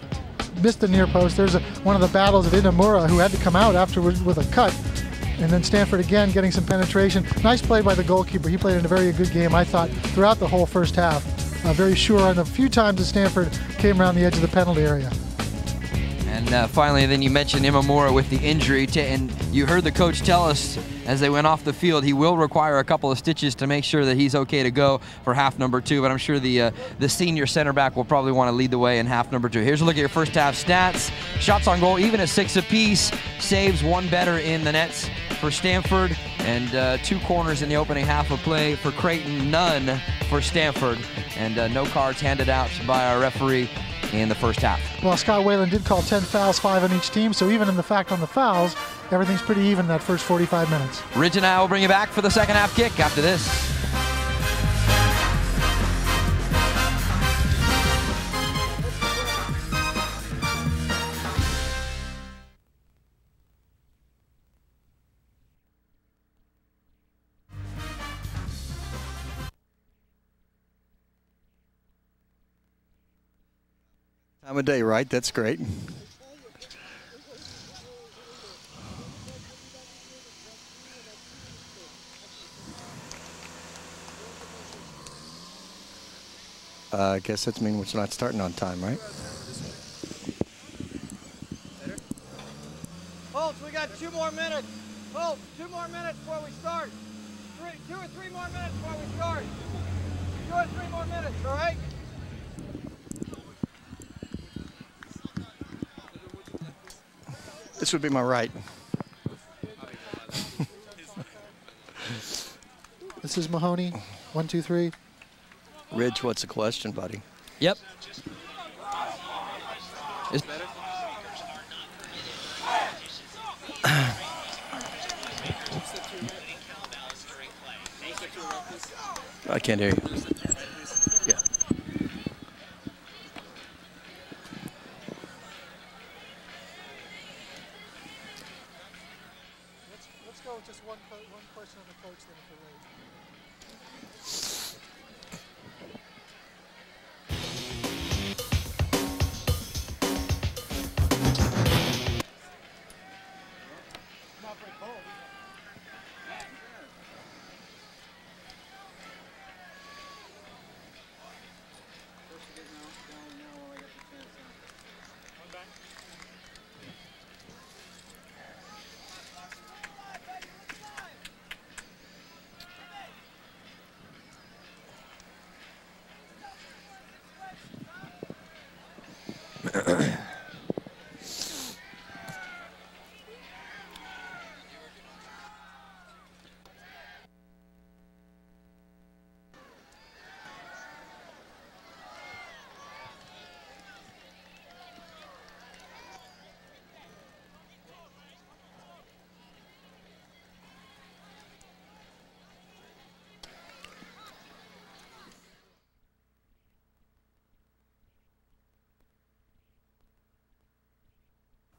missed the near post. There's one of the battles of Inamura, who had to come out afterwards with a cut. And then Stanford again getting some penetration. Nice play by the goalkeeper. He played in a very good game, I thought, throughout the whole first half. Very sure on the few times that Stanford came around the edge of the penalty area. And finally, then you mentioned Imamura with the injury, and you heard the coach tell us as they went off the field he will require a couple of stitches to make sure that he's okay to go for half number 2, but I'm sure the senior center back will probably want to lead the way in half number 2. Here's a look at your first half stats. Shots on goal, even at 6 apiece. Saves, 1 better in the nets for Stanford, and 2 corners in the opening half of play for Creighton, none for Stanford, and no cards handed out by our referee in the first half. Well, Scott Whalen did call 10 fouls, 5 on each team, so even in the fact on the fouls, everything's pretty even that first 45 minutes. Ridge and I will bring you back for the second half kick after this. Time of day, right? That's great. I guess that means we're not starting on time, right? Holtz, we got 2 more minutes. Holtz, 2 more minutes before we start. 2 or 3 more minutes before we start. 2 or 3 more minutes, all right? This would be my right. This is Mahoney. 1, 2, 3. Ridge, what's the question, buddy? Yep. I can't hear you. Yeah. Let's go with just one question on the coach then if you're ready.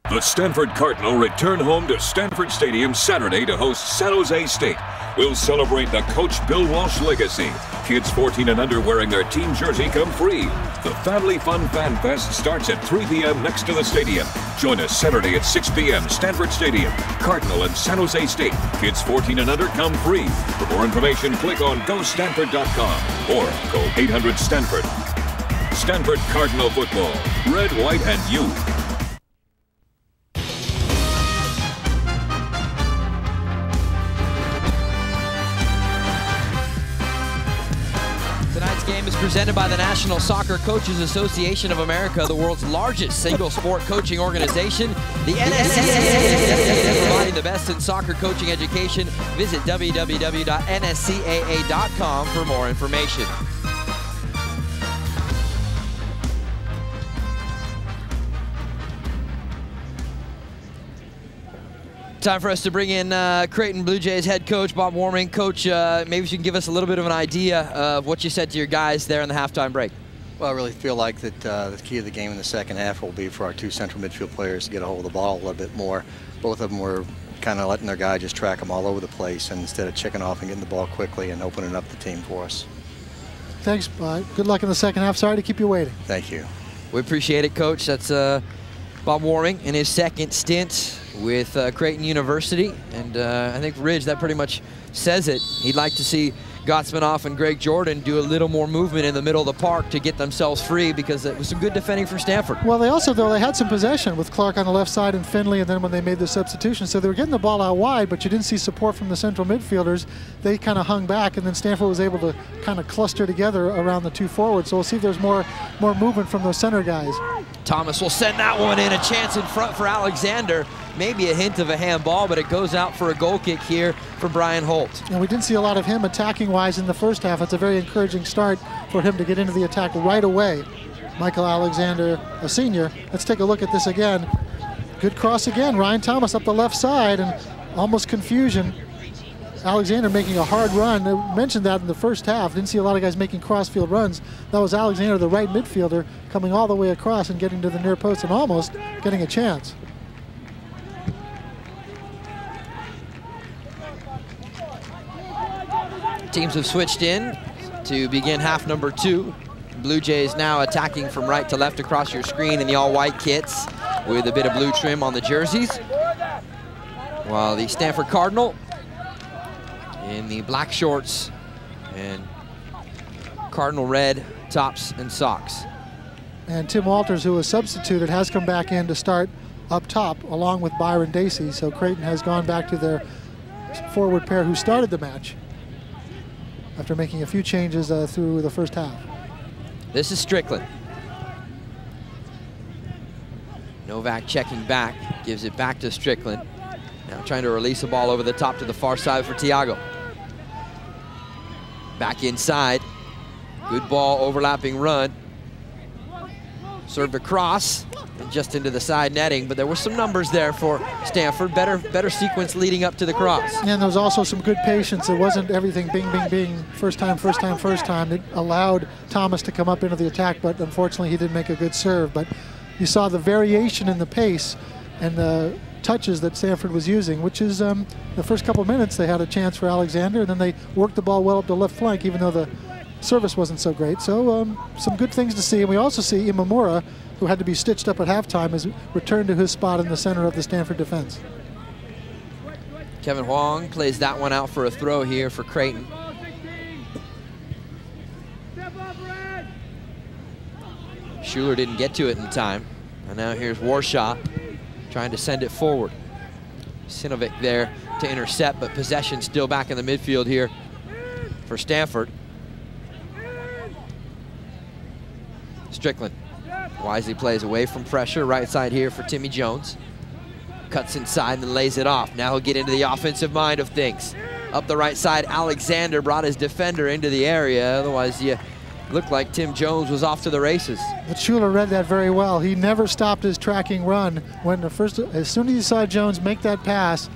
The Stanford Cardinal return home to Stanford Stadium Saturday to host San Jose State. We'll celebrate the Coach Bill Walsh legacy. Kids 14 and under wearing their team jersey come free. The Family Fun Fan Fest starts at 3 p.m. next to the stadium. Join us Saturday at 6 p.m. Stanford Stadium. Cardinal and San Jose State. Kids 14 and under come free. For more information, click on GoStanford.com or call 800-STANFORD. Stanford Cardinal football. Red, white, and you. Game is presented by the National Soccer Coaches Association of America, the world's largest single sport coaching organization. The NSCAA, providing the best in soccer coaching education. Visit www.nscaa.com for more information. Time for us to bring in Creighton Bluejays head coach Bob Warming. Coach, maybe you can give us a little bit of an idea of what you said to your guys there in the halftime break. Well, I really feel like that the key of the game in the second half will be for our 2 central midfield players to get a hold of the ball a little bit more. Both of them were kind of letting their guy just track them all over the place, and instead of checking off and getting the ball quickly and opening up the team for us. Thanks, good luck in the second half. Sorry to keep you waiting. Thank you. We appreciate it, Coach. That's Bob Warming in his second stint with Creighton University, and I think Ridge, that pretty much says it. He'd like to see Gottsmanoff and Greg Jordan do a little more movement in the middle of the park to get themselves free, because it was some good defending for Stanford. Well, they also, though, they had some possession with Clark on the left side and Finley, and then when they made the substitution, so they were getting the ball out wide, but you didn't see support from the central midfielders. They kind of hung back, and then Stanford was able to kind of cluster together around the 2 forwards. So we'll see if there's more movement from those center guys. Thomas will send that one in, a chance in front for Alexander. Maybe a hint of a handball, but it goes out for a goal kick here for Brian Holt. And we didn't see a lot of him attacking-wise in the first half. It's a very encouraging start for him to get into the attack right away. Michael Alexander, a senior. Let's take a look at this again. Good cross again. Ryan Thomas up the left side, and almost confusion. Alexander making a hard run. I mentioned that in the first half. Didn't see a lot of guys making cross-field runs. That was Alexander, the right midfielder, coming all the way across and getting to the near post and almost getting a chance. Teams have switched in to begin half number 2. Blue Jays now attacking from right to left across your screen in the all-white kits with a bit of blue trim on the jerseys, while the Stanford Cardinal in the black shorts and Cardinal red tops and socks. And Tim Walters, who was substituted, has come back in to start up top along with Byron Dacey. So Creighton has gone back to their forward pair who started the match after making a few changes through the first half. This is Strickland. Novak checking back, gives it back to Strickland. Now trying to release the ball over the top to the far side for Tiago. Back inside. Good ball, overlapping run. Served across and just into the side netting, but there were some numbers there for Stanford. Better sequence leading up to the cross. And there was also some good patience. It wasn't everything bing, bing, bing, first time, first time, first time. It allowed Thomas to come up into the attack, but unfortunately he didn't make a good serve. But you saw the variation in the pace and the touches that Stanford was using, which is the first couple of minutes they had a chance for Alexander, and then they worked the ball well up the left flank, even though the service wasn't so great. So some good things to see. And we also see Imamura, who had to be stitched up at halftime, has returned to his spot in the center of the Stanford defense. Kevin Huang plays that one out for a throw here for Creighton. Schuler didn't get to it in time. And now here's Warshaw trying to send it forward. Sinovic there to intercept, but possession still back in the midfield here for Stanford. Strickland wisely plays away from pressure. Right side here for Timmy Jones. Cuts inside and then lays it off. Now he'll get into the offensive mind of things. Up the right side, Alexander brought his defender into the area. Otherwise, you looked like Tim Jones was off to the races. But Schuler read that very well. He never stopped his tracking run. As soon as he saw Jones make that pass,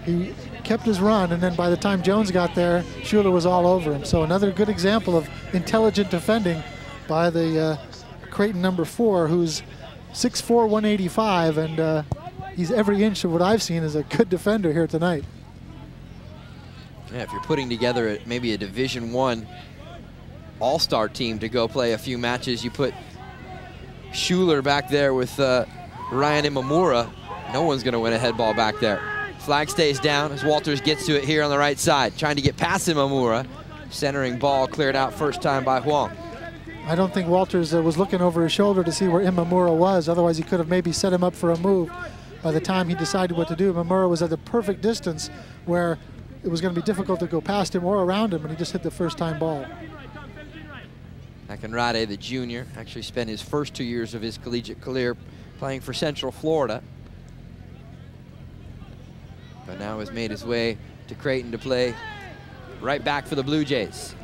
he kept his run, and then by the time Jones got there, Schuler was all over him. So another good example of intelligent defending by the Creighton number 4, who's 6'4", 185, and he's every inch of what I've seen as a good defender here tonight. Yeah, if you're putting together maybe a Division I all-star team to go play a few matches, you put Schuler back there with Ryan Imamura, no one's going to win a head ball back there. Flag stays down as Walters gets to it here on the right side, trying to get past Imamura. Centering ball cleared out first time by Huang. I don't think Walters was looking over his shoulder to see where Imamura was. Otherwise, he could have maybe set him up for a move by the time he decided what to do. Imamura was at the perfect distance where it was going to be difficult to go past him or around him, and he just hit the first time ball. Akinrade, the junior, actually spent his first 2 years of his collegiate career playing for Central Florida, but now has made his way to Creighton to play right back for the Blue Jays.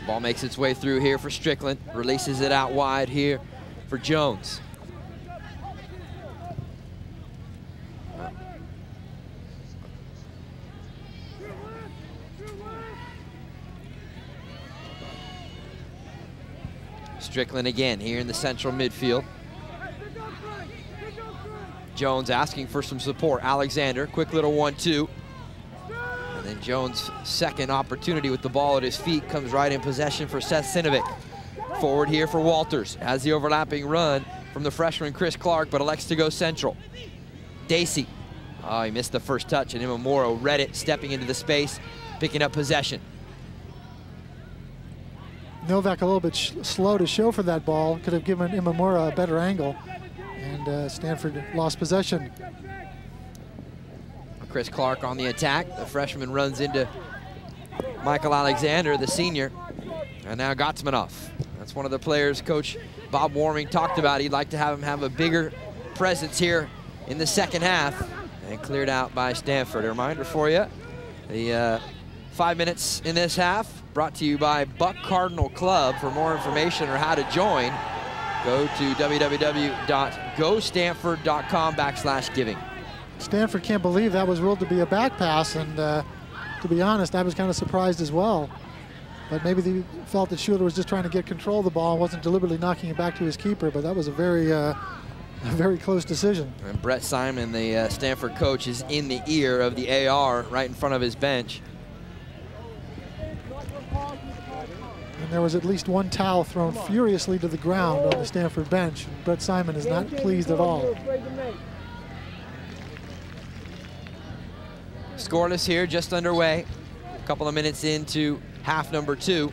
Ball makes its way through here for Strickland, releases it out wide here for Jones. Strickland again here in the central midfield. Jones asking for some support. Alexander, quick little 1-2. And then Jones' second opportunity with the ball at his feet comes right in possession for Seth Sinovic. Forward here for Walters. Has the overlapping run from the freshman Chris Clark, but elects to go central. Dacey. Oh, he missed the first touch, and Imamura read it, stepping into the space, picking up possession. Novak a little bit slow to show for that ball. Could have given Imamura a better angle, and Stanford lost possession. Chris Clark on the attack. The freshman runs into Michael Alexander, the senior, and now Gotsmanoff. That's one of the players Coach Bob Warming talked about. He'd like to have him have a bigger presence here in the second half, and cleared out by Stanford. A reminder for you, the 5 minutes in this half brought to you by Buck Cardinal Club. For more information or how to join, go to www.gostanford.com/giving. Stanford can't believe that was ruled to be a back pass, and to be honest, I was kind of surprised as well. But maybe they felt that Schuler was just trying to get control of the ball and wasn't deliberately knocking it back to his keeper, but that was a very close decision. And Bret Simon, the Stanford coach, is in the ear of the AR right in front of his bench. And there was at least one towel thrown furiously to the ground on the Stanford bench. Bret Simon is not pleased at all. Scoreless here, just underway. A couple of minutes into half number 2.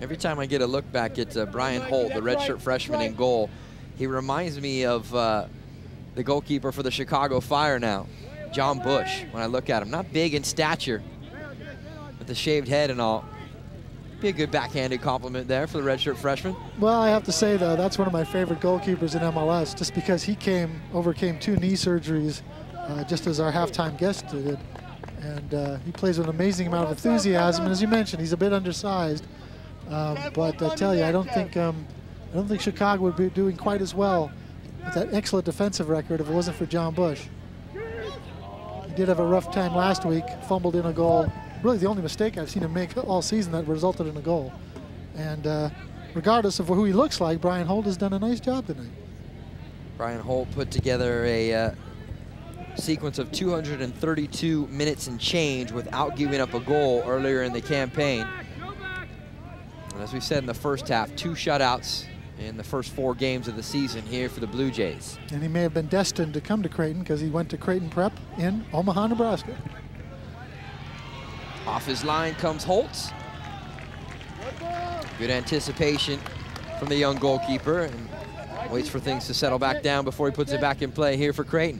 Every time I get a look back at Brian Holt, the redshirt freshman in goal, he reminds me of the goalkeeper for the Chicago Fire now, John Bush, when I look at him. Not big in stature, with the shaved head and all. Be a good backhanded compliment there for the redshirt freshman. Well, I have to say, though, that's one of my favorite goalkeepers in MLS, just because he overcame 2 knee surgeries, just as our halftime guest did. And he plays with an amazing amount of enthusiasm. And as you mentioned, he's a bit undersized. But I tell you, I don't think Chicago would be doing quite as well with that excellent defensive record if it wasn't for John Bush. He did have a rough time last week, fumbled in a goal. Really the only mistake I've seen him make all season that resulted in a goal. And regardless of who he looks like, Brian Holt has done a nice job tonight. Brian Holt put together a sequence of 232 minutes and change without giving up a goal earlier in the campaign. And as we said in the first half, 2 shutouts in the first 4 games of the season here for the Blue Jays. And he may have been destined to come to Creighton because he went to Creighton Prep in Omaha, Nebraska. Off his line comes Holtz. Good anticipation from the young goalkeeper, and waits for things to settle back down before he puts it back in play here for Creighton.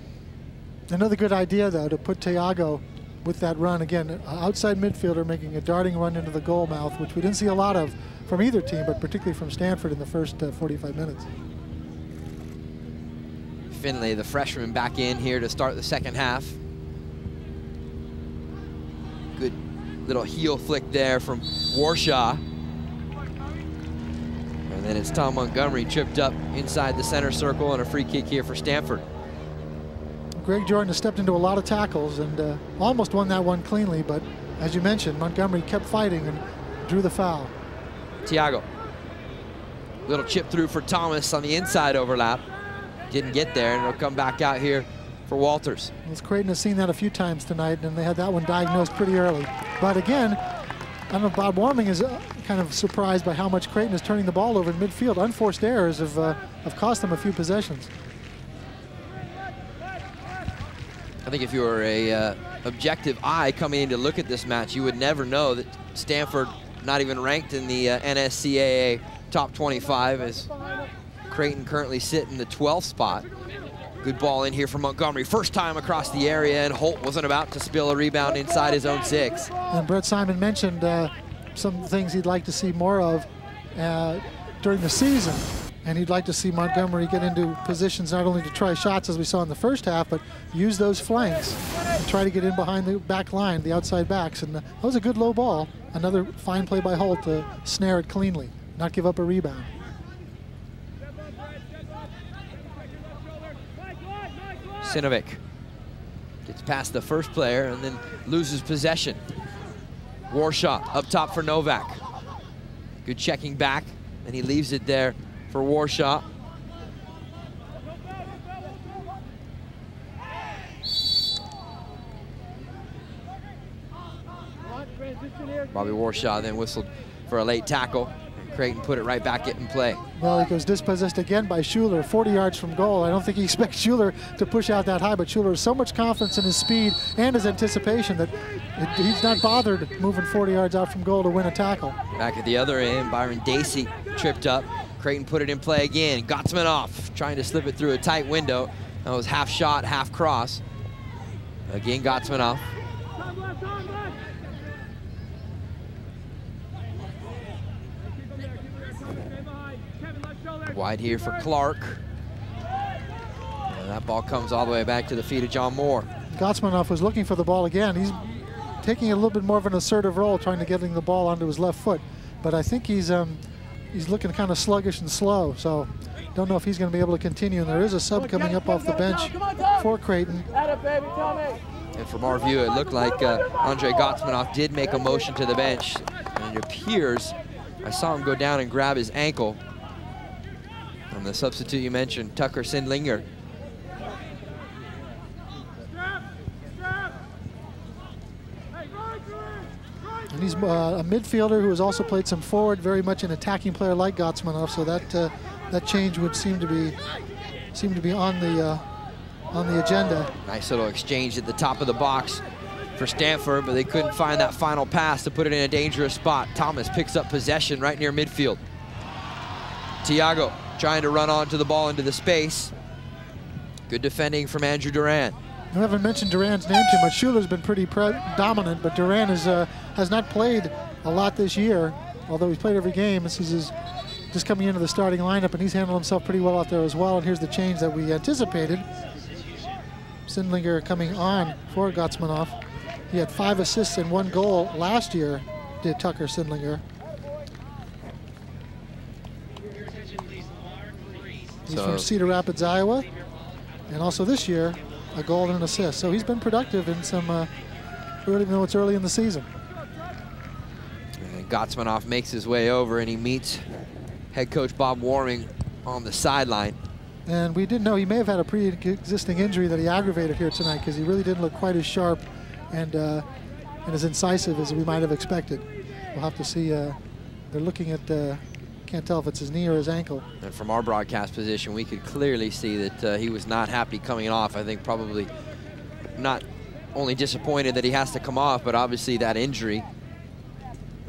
Another good idea, though, to put Thiago with that run. Again, outside midfielder making a darting run into the goal mouth, which we didn't see a lot of from either team, but particularly from Stanford in the first 45 minutes. Finley, the freshman, back in here to start the second half. Good little heel flick there from Warshaw. And then it's Tom Montgomery tripped up inside the center circle, and a free kick here for Stanford. Greg Jordan has stepped into a lot of tackles and almost won that one cleanly, but as you mentioned, Montgomery kept fighting and drew the foul. Thiago. Little chip through for Thomas on the inside overlap. Didn't get there, and it'll come back out here for Walters. Well, Creighton has seen that a few times tonight, and they had that one diagnosed pretty early. But again, I don't know if Bob Warming is kind of surprised by how much Creighton is turning the ball over in midfield. Unforced errors have cost them a few possessions. I think if you were a objective eye coming in to look at this match, you would never know that Stanford, not even ranked in the NSCAA top 25, as Creighton currently sit in the 12th spot. Good ball in here from Montgomery. First time across the area, and Holt wasn't about to spill a rebound inside his own 6. And Bret Simon mentioned some things he'd like to see more of during the season. And he'd like to see Montgomery get into positions not only to try shots as we saw in the first half, but use those flanks and try to get in behind the back line, the outside backs. And that was a good low ball. Another fine play by Holt to snare it cleanly, not give up a rebound. Sinovic gets past the first player and then loses possession. Warshaw up top for Novak. Good checking back, and he leaves it there for Warshaw. Bobby Warshaw then whistled for a late tackle. Creighton put it right back in play. Well, he goes dispossessed again by Schuler, 40 yards from goal. I don't think he expects Schuler to push out that high, but Schuler has so much confidence in his speed and his anticipation that he's not bothered moving 40 yards out from goal to win a tackle. Back at the other end, Byron Dacey tripped up. Creighton put it in play again. Gottsman off, trying to slip it through a tight window. That was half shot, half cross. Again, Gottsman off. Wide here for Clark. And that ball comes all the way back to the feet of John Moore. Gottsmanoff was looking for the ball again. He's taking a little bit more of an assertive role, trying to getting the ball onto his left foot. But I think he's looking kind of sluggish and slow. So don't know if he's going to be able to continue. And there is a sub coming up off the bench for Creighton. And from our view, it looked like Andre Gottsmanoff did make a motion to the bench. And it appears, I saw him go down and grab his ankle. And the substitute you mentioned, Tucker Sindlinger. And he's a midfielder who has also played some forward, very much an attacking player like Gottsmanoff. So that change would seem to be on the agenda. Nice little exchange at the top of the box for Stanford, but they couldn't find that final pass to put it in a dangerous spot. Thomas picks up possession right near midfield. Tiago trying to run onto the ball into the space. Good defending from Andrew Duran. We haven't mentioned Duran's name too much. Schuler's been pretty dominant, but Duran has not played a lot this year, although he's played every game. This is his just coming into the starting lineup, and he's handled himself pretty well out there as well. And here's the change that we anticipated. Sindlinger coming on for Gotsmanoff. He had 5 assists and 1 goal last year, did Tucker Sindlinger. He's from Cedar Rapids, Iowa. And also this year, a goal and an assist. So he's been productive in some, even though it's early in the season. And Gotsmanoff makes his way over, and he meets head coach Bob Warming on the sideline. And we didn't know he may have had a pre-existing injury that he aggravated here tonight, because he really didn't look quite as sharp and as incisive as we might have expected. We'll have to see. They're looking at, can't tell if it's his knee or his ankle. And from our broadcast position, we could clearly see that he was not happy coming off. I think probably not only disappointed that he has to come off, but obviously that injury.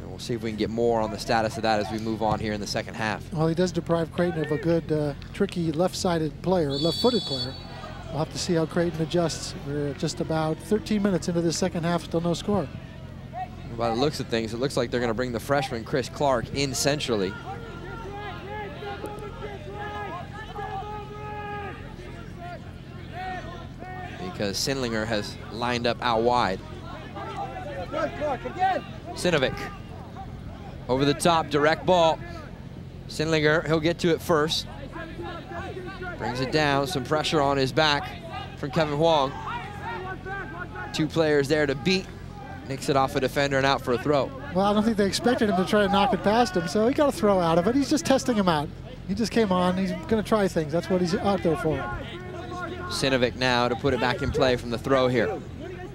And we'll see if we can get more on the status of that as we move on here in the second half. Well, he does deprive Creighton of a good, tricky left-sided player, left-footed player. We'll have to see how Creighton adjusts. We're just about 13 minutes into the second half, still no score. By the looks of things, it looks like they're going to bring the freshman Chris Clark in centrally. Because Sindlinger has lined up out wide. Sinovic over the top, direct ball. Sindlinger, he'll get to it first. Brings it down, some pressure on his back from Kevin Huang. 2 players there to beat. Nicks it off a defender and out for a throw. Well, I don't think they expected him to try to knock it past him, so he got a throw out of it. He's just testing him out. He just came on, he's going to try things. That's what he's out there for. Sinovic now to put it back in play from the throw here.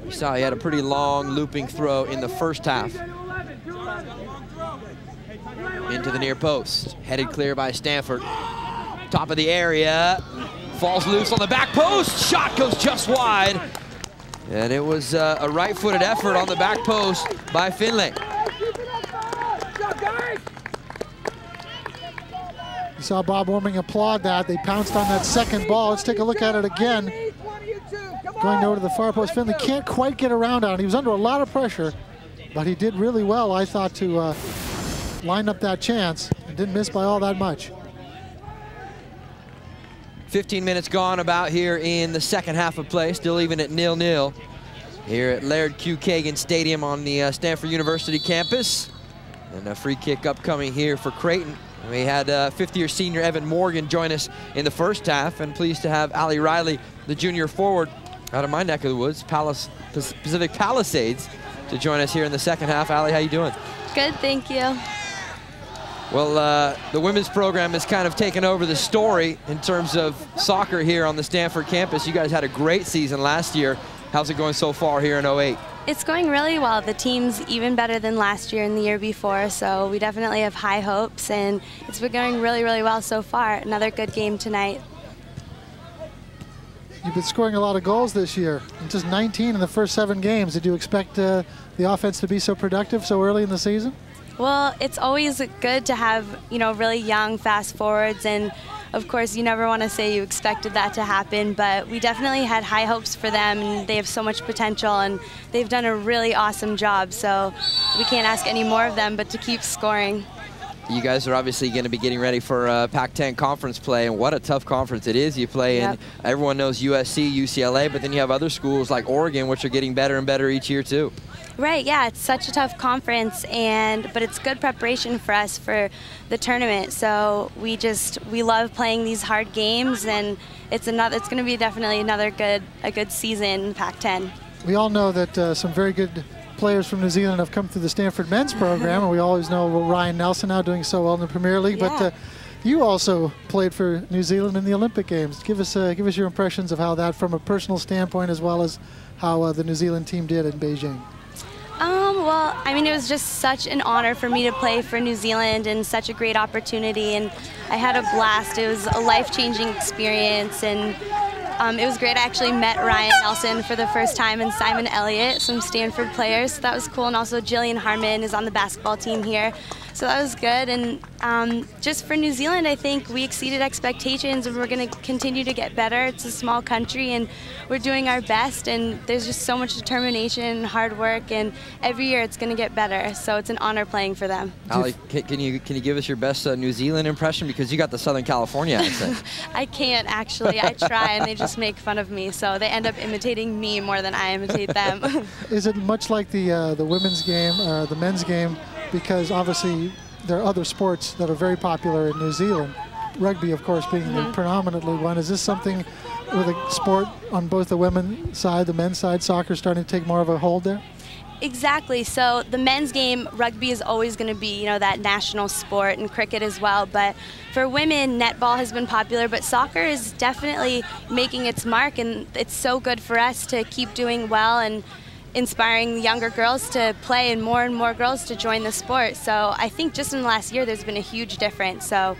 You saw he had a pretty long looping throw in the first half. Into the near post, headed clear by Stanford. Top of the area, falls loose on the back post. Shot goes just wide. And it was a right-footed effort on the back post by Finlay. You saw Bob Warming applaud that. They pounced on that second ball. Let's take a look at it again. Going over to the far post. Finlay can't quite get around on it. He was under a lot of pressure, but he did really well, I thought, to line up that chance and didn't miss by all that much. 15 minutes gone about here in the second half of play, still even at 0-0 here at Laird Q. Kagan Stadium on the Stanford University campus. And a free kick upcoming here for Creighton. We had fifth-year senior Evan Morgan join us in the first half, and pleased to have Ali Riley, the junior forward out of my neck of the woods, Pacific Palisades, to join us here in the second half. Ali, how you doing? Good, thank you. Well, the women's program has kind of taken over the story in terms of soccer here on the Stanford campus. You guys had a great season last year. How's it going so far here in 08? It's going really well. The team's even better than last year and the year before, so we definitely have high hopes, and it's been going really, really well so far. Another good game tonight. You've been scoring a lot of goals this year, just 19 in the first 7 games. Did you expect the offense to be so productive so early in the season? Well, it's always good to have, really young fast forwards, and of course you never want to say you expected that to happen, but we definitely had high hopes for them, and they have so much potential, and they've done a really awesome job, so we can't ask any more of them but to keep scoring. You guys are obviously going to be getting ready for Pac-10 conference play, and what a tough conference it is. You play in, everyone knows USC, UCLA, but then you have other schools like Oregon, which are getting better and better each year too. Right, yeah, it's such a tough conference, but it's good preparation for us for the tournament. So we love playing these hard games, and it's going to be definitely a good season in Pac-10. We all know that some very good players from New Zealand have come through the Stanford men's program, and we always know Ryan Nelson now doing so well in the Premier League. Yeah. But you also played for New Zealand in the Olympic Games. Give us your impressions of how that, from a personal standpoint, as well as how the New Zealand team did in Beijing. Well, I mean, it was just such an honor for me to play for New Zealand, and such a great opportunity, and I had a blast. It was a life-changing experience, and It was great. I actually met Ryan Nelson for the first time and Simon Elliott, some Stanford players. So that was cool. And also Jillian Harmon is on the basketball team here. So that was good. And just for New Zealand, I think we exceeded expectations and we're going to continue to get better. It's a small country and we're doing our best. And there's just so much determination and hard work. And every year it's going to get better. So it's an honor playing for them. Ali, can you give us your best New Zealand impression? Because you got the Southern California accent. I can't actually. I try and they just make fun of me. So they end up imitating me more than I imitate them. Is it much like the women's game, the men's game? Because obviously there are other sports that are very popular in New Zealand. Rugby, of course, being the predominantly one. Is this something with a sport on both the women's side, the men's side, soccer starting to take more of a hold there? Exactly. So the men's game, rugby is always going to be, that national sport, and cricket as well. But for women, netball has been popular, but soccer is definitely making its mark, and it's so good for us to keep doing well and inspiring younger girls to play and more girls to join the sport. So I think just in the last year there's been a huge difference. So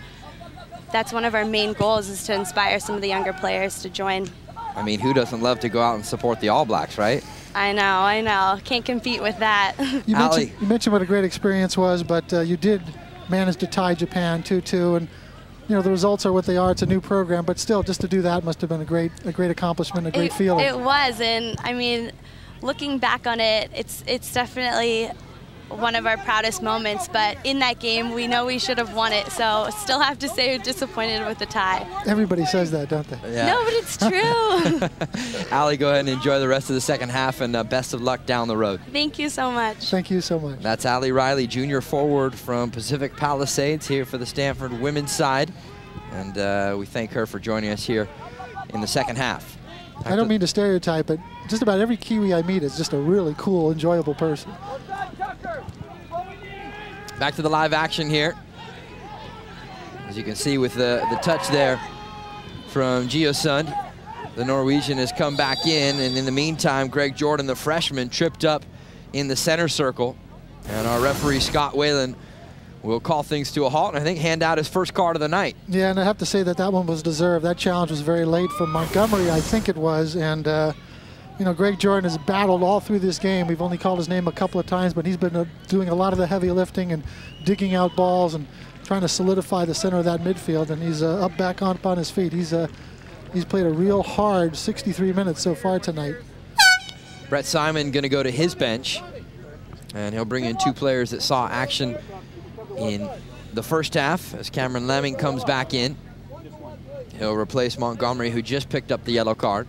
that's one of our main goals, is to inspire some of the younger players to join. I mean, who doesn't love to go out and support the All Blacks, right? I know. Can't compete with that. You mentioned what a great experience was, but you did manage to tie Japan 2-2, and the results are what they are. It's a new program, but still, just to do that must have been a great accomplishment, a great feeling. It was, and I mean, looking back on it, it's definitely one of our proudest moments, but in that game we know we should have won it, so still have to say we're disappointed with the tie. Everybody says that, don't they? Yeah. No, but it's true. Ali, go ahead and enjoy the rest of the second half, and best of luck down the road. Thank you so much. Thank you so much. That's Ali Riley, junior forward from Pacific Palisades, here for the Stanford women's side, and we thank her for joining us here in the second half. I don't mean to stereotype, but just about every Kiwi I meet is just a really cool, enjoyable person. Back to the live action here. As you can see with the touch there from Geosund, the Norwegian has come back in, and in the meantime, Greg Jordan, the freshman, tripped up in the center circle, and our referee, Scott Whalen, will call things to a halt and I think hand out his first card of the night. Yeah, and I have to say that one was deserved. That challenge was very late from Montgomery, I think it was, and Greg Jordan has battled all through this game. We've only called his name a couple of times, but he's been doing a lot of the heavy lifting and digging out balls and trying to solidify the center of that midfield, and he's back on his feet. He's played a real hard 63 minutes so far tonight. Bret Simon going to go to his bench, and he'll bring in two players that saw action in the first half as Cameron Lemming comes back in. He'll replace Montgomery, who just picked up the yellow card.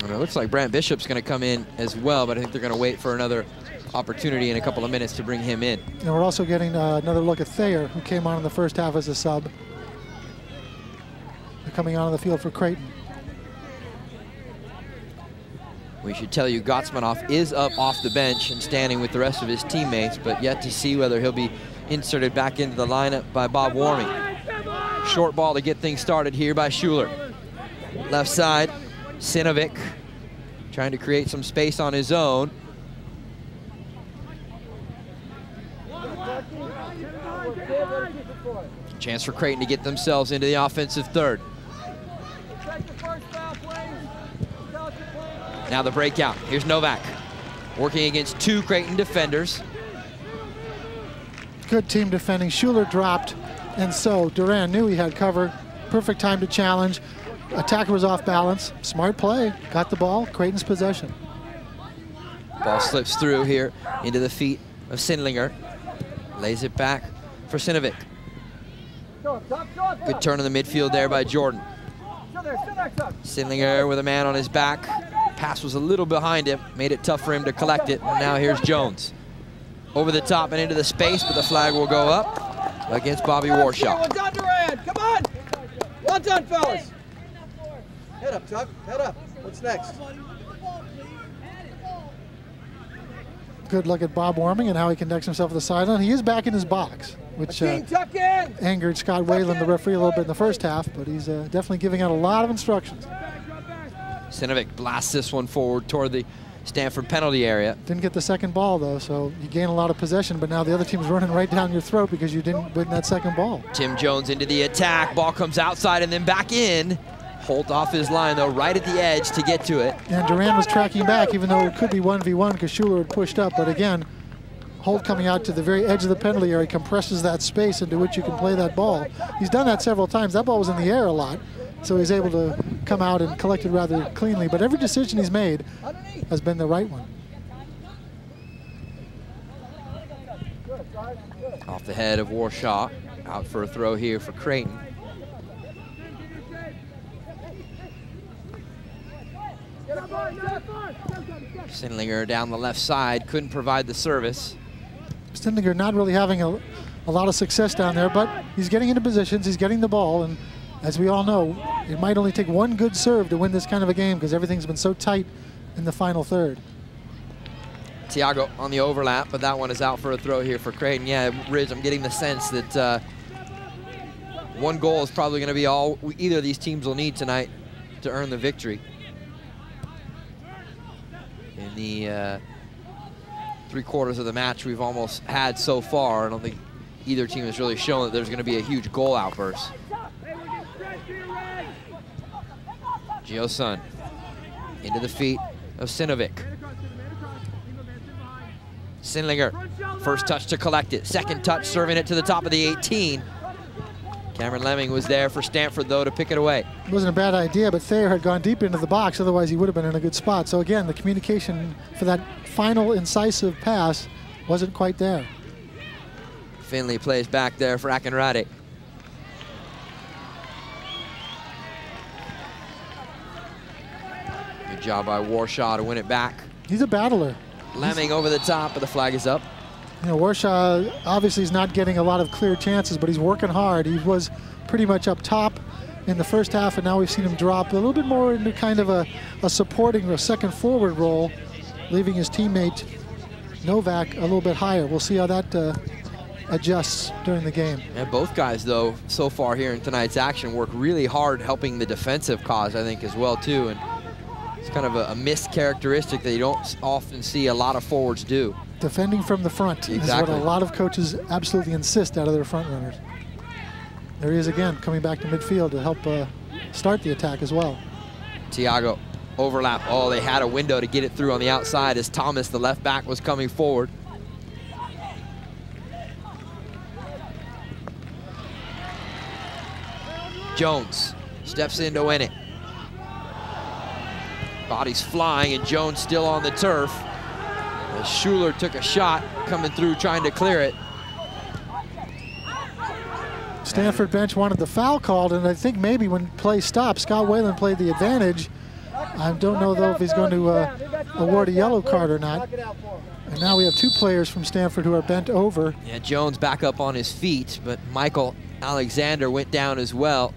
And it looks like Brant Bishop's going to come in as well, but I think they're going to wait for another opportunity in a couple of minutes to bring him in. And we're also getting another look at Thayer, who came on in the first half as a sub. They're coming on the field for Creighton. We should tell you Gotsmanoff is up off the bench and standing with the rest of his teammates, but yet to see whether he'll be inserted back into the lineup by Bob Warming. Short ball to get things started here by Schuler. Left side, Sinovic trying to create some space on his own. Chance for Creighton to get themselves into the offensive third. Now the breakout. Here's Novak working against two Creighton defenders. Good team defending. Schuler dropped, and so Duran knew he had cover. Perfect time to challenge. Attacker was off balance. Smart play. Got the ball. Creighton's possession. Ball slips through here into the feet of Sindlinger. Lays it back for Sinovic. Good turn in the midfield there by Jordan. Sindlinger with a man on his back. Pass was a little behind him, made it tough for him to collect it. And now here's Jones. Over the top and into the space, but the flag will go up against Bobby Warshaw. Well done, Duran. Come on. Well done, fellas. Head up, Tuck. Head up. What's next? Good look at Bob Warming and how he conducts himself at the sideline. He is back in his box, which angered Scott Whalen, the referee, a little bit in the first half, but he's definitely giving out a lot of instructions. Sinovic blasts this one forward toward the Stanford penalty area. Didn't get the second ball, though, so you gain a lot of possession, but now the other team's running right down your throat because you didn't win that second ball. Tim Jones into the attack. Ball comes outside and then back in. Holt off his line, though, right at the edge to get to it. And Duran was tracking back, even though it could be 1v1 because Schuler had pushed up. But again, Holt coming out to the very edge of the penalty area compresses that space into which you can play that ball. He's done that several times. That ball was in the air a lot, so he's able to come out and collect it rather cleanly. But every decision he's made has been the right one. Off the head of Warshaw. Out for a throw here for Creighton. Sindlinger down the left side, couldn't provide the service. Sindlinger not really having a lot of success down there, but he's getting into positions, he's getting the ball, and as we all know, it might only take one good serve to win this kind of a game because everything's been so tight in the final third. Tiago on the overlap, but that one is out for a throw here for Creighton. Yeah, Riz, I'm getting the sense that one goal is probably going to be all either of these teams will need tonight to earn the victory. In the 3/4 of the match we've almost had so far, I don't think either team has really shown that there's going to be a huge goal outburst. Gio-Sun into the feet of Sinovic. Sindlinger, first touch to collect it. Second touch, serving it to the top of the 18. Cameron Lemming was there for Stanford, though, to pick it away. It wasn't a bad idea, but Thayer had gone deep into the box. Otherwise, he would have been in a good spot. So again, the communication for that final incisive pass wasn't quite there. Finley plays back there for Akinrade. Good job by Warshaw to win it back. He's a battler. Lemming over the top, but the flag is up. You know, Warshaw obviously is not getting a lot of clear chances, but he's working hard. He was pretty much up top in the first half, and now we've seen him drop a little bit more into kind of a supporting or a second forward role, leaving his teammate Novak a little bit higher. We'll see how that adjusts during the game. And both guys, though, so far here in tonight's action, work really hard helping the defensive cause, I think, as well, too. And it's kind of a missed characteristic that you don't often see a lot of forwards do. Defending from the front is what a lot of coaches absolutely insist out of their front runners. There he is again, coming back to midfield to help start the attack as well. Tiago, overlap. Oh, they had a window to get it through on the outside as Thomas, the left back, was coming forward. Jones steps in to win it. Body's flying, and Jones still on the turf. As Schuler took a shot coming through trying to clear it. Stanford bench wanted the foul called, and I think maybe when play stopped, Scott Whalen played the advantage. I don't know, though, if he's going to award a yellow card or not. And now we have two players from Stanford who are bent over. Yeah, Jones back up on his feet, but Michael Alexander went down as well.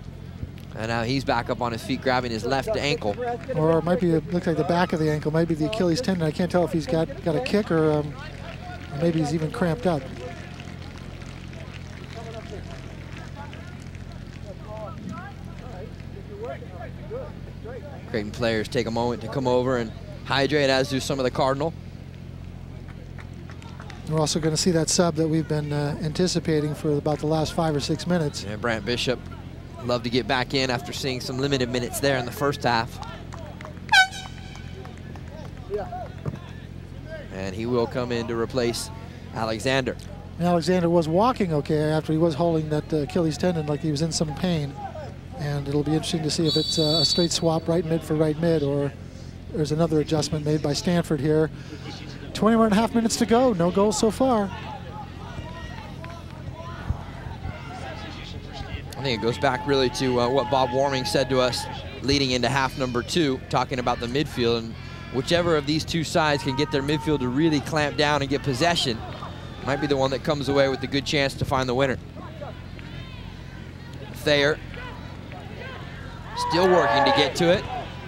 And now he's back up on his feet, grabbing his left ankle. Or it might be, looks like the back of the ankle, maybe the Achilles tendon. I can't tell if he's got a kick or maybe he's even cramped up. Creighton players take a moment to come over and hydrate, as do some of the Cardinal. We're also going to see that sub that we've been anticipating for about the last 5 or 6 minutes. And Brant Bishop love to get back in after seeing some limited minutes there in the first half. And he will come in to replace Alexander. And Alexander was walking okay after he was holding that Achilles tendon like he was in some pain. And it'll be interesting to see if it's a straight swap right mid for right mid, or there's another adjustment made by Stanford here. 21.5 minutes to go, no goals so far. I think it goes back really to what Bob Warming said to us leading into half number 2, talking about the midfield, and whichever of these two sides can get their midfield to really clamp down and get possession might be the one that comes away with a good chance to find the winner. Thayer still working to get to it,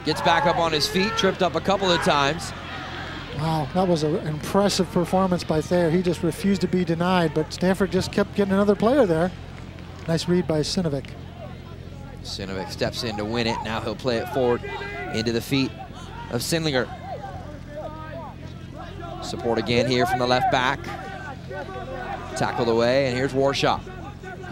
gets back up on his feet, tripped up a couple of times. Wow, that was an impressive performance by Thayer. He just refused to be denied, but Stanford just kept getting another player there. Nice read by Sinovic. Sinovic steps in to win it. Now he'll play it forward into the feet of Sindlinger. Support again here from the left back. Tackled away, and here's Warshaw.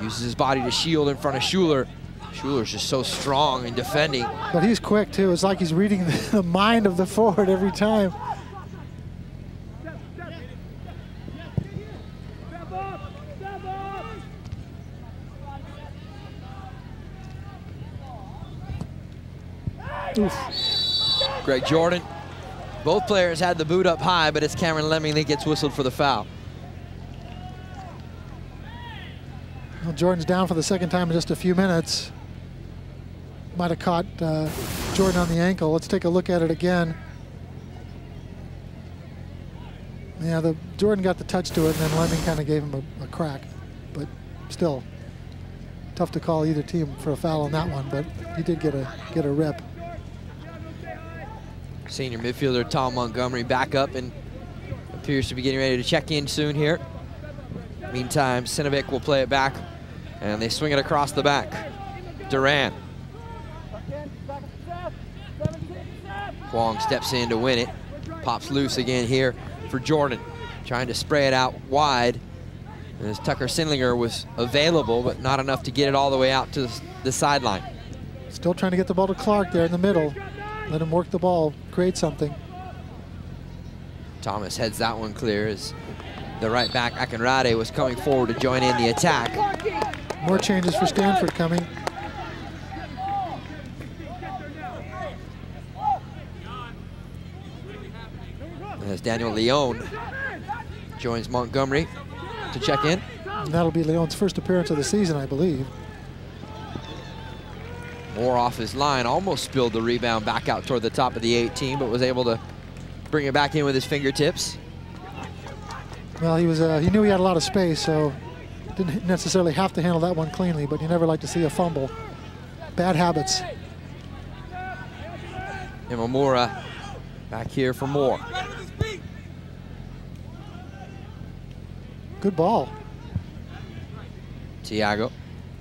Uses his body to shield in front of Schuler. Schuler's just so strong in defending. But he's quick too. It's like he's reading the mind of the forward every time. Oof. Greg Jordan. Both players had the boot up high, but it's Cameron Lemming that gets whistled for the foul. Well, Jordan's down for the second time in just a few minutes. Might have caught Jordan on the ankle. Let's take a look at it again. Yeah, Jordan got the touch to it, and then Lemming kind of gave him a crack. But still, tough to call either team for a foul on that one, but he did get a rip. Senior midfielder Tom Montgomery back up and appears to be getting ready to check in soon here. Meantime, Sinovic will play it back, and they swing it across the back. Duran. Huang steps in to win it. Pops loose again here for Jordan. Trying to spray it out wide. As Tucker Sindlinger was available, but not enough to get it all the way out to the sideline. Still trying to get the ball to Clark there in the middle. Let him work the ball, create something. Thomas heads that one clear as the right back, Akinrade, was coming forward to join in the attack. More changes for Stanford coming. As Daniel Leon joins Montgomery to check in. And that'll be Leon's first appearance of the season, I believe. Moore off his line, almost spilled the rebound back out toward the top of the 18, but was able to bring it back in with his fingertips. Well, he knew he had a lot of space, so didn't necessarily have to handle that one cleanly, but you never like to see a fumble. Bad habits. Imamura back here for Moore. Good ball. Tiago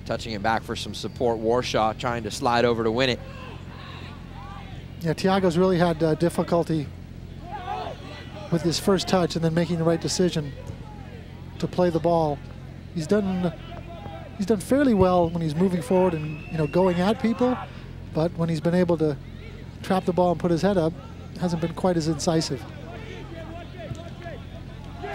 touching it back for some support. Warshaw trying to slide over to win it. Yeah, Tiago's really had difficulty with his first touch and then making the right decision to play the ball. He's done fairly well when he's moving forward and going at people, but when he's been able to trap the ball and put his head up, hasn't been quite as incisive.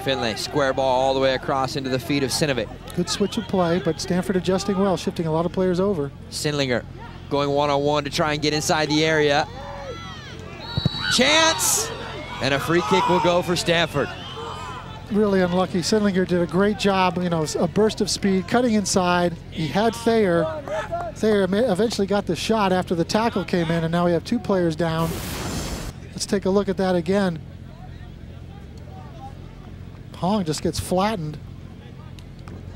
Finlay, square ball all the way across into the feet of Sinovic. Good switch of play, but Stanford adjusting well, shifting a lot of players over. Sindlinger going one-on-one to try and get inside the area. Chance! And a free kick will go for Stanford. Really unlucky. Sindlinger did a great job, a burst of speed, cutting inside. He had Thayer. Thayer eventually got the shot after the tackle came in, and now we have two players down. Let's take a look at that again. Hong just gets flattened.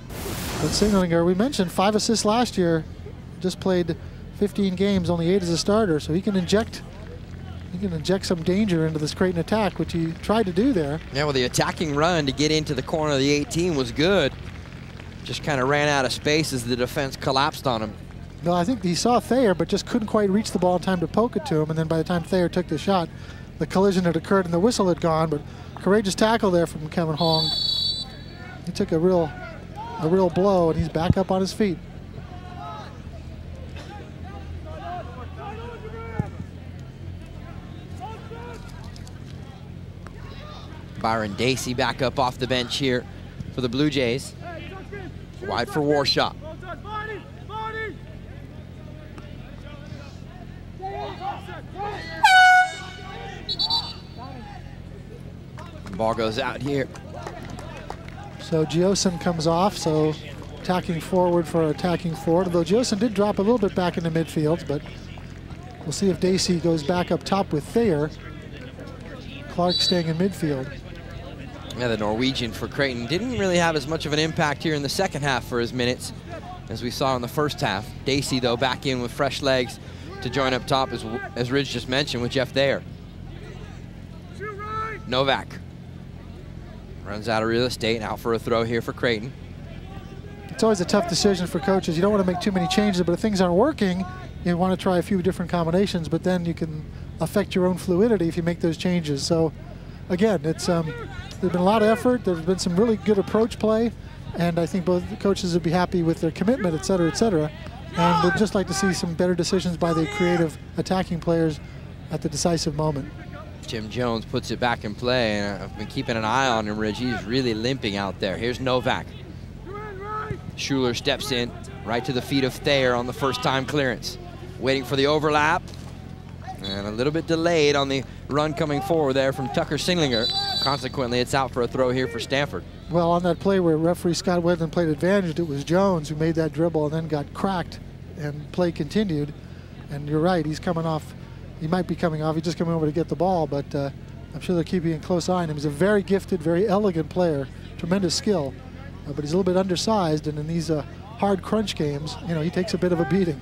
But Sindlinger, we mentioned 5 assists last year, just played 15 games, only 8 as a starter, so he can inject some danger into this Creighton attack, which he tried to do there. Yeah, well, the attacking run to get into the corner of the 18 was good. Just kind of ran out of space as the defense collapsed on him. No, I think he saw Thayer, but just couldn't quite reach the ball in time to poke it to him, and then by the time Thayer took the shot, the collision had occurred and the whistle had gone, but courageous tackle there from Kevin Hong. He took a real blow, and he's back up on his feet. Byron Dacey back up off the bench here for the Blue Jays. Wide for Warshaw. Ball goes out here. So Giosin comes off, so attacking forward for attacking forward. Although Giosin did drop a little bit back into midfield, but we'll see if Dacey goes back up top with Thayer. Clark staying in midfield. Yeah, the Norwegian for Creighton didn't really have as much of an impact here in the second half for his minutes as we saw in the first half. Dacey, though, back in with fresh legs to join up top, as Ridge just mentioned, with Jeff Thayer. Novak runs out of real estate, out for a throw here for Creighton. It's always a tough decision for coaches. You don't want to make too many changes, but if things aren't working, you want to try a few different combinations, but then you can affect your own fluidity if you make those changes. So again, it's there's been a lot of effort. There's been some really good approach play, and I think both the coaches would be happy with their commitment, et cetera, et cetera. And would just like to see some better decisions by the creative attacking players at the decisive moment. Jim Jones puts it back in play, and I've been keeping an eye on him, Ridge. He's really limping out there. Here's Novak. Schuler steps in right to the feet of Thayer on the first time clearance. Waiting for the overlap, and a little bit delayed on the run coming forward there from Tucker Singlinger. Consequently, it's out for a throw here for Stanford. Well, on that play where referee Scott Wedland played advantage, it was Jones who made that dribble and then got cracked, and play continued. And you're right, he's coming off. He might be coming off. He's just coming over to get the ball, but I'm sure they're keeping a close eye on him. He's a very gifted, very elegant player, tremendous skill, but he's a little bit undersized, and in these hard crunch games, you know, he takes a bit of a beating.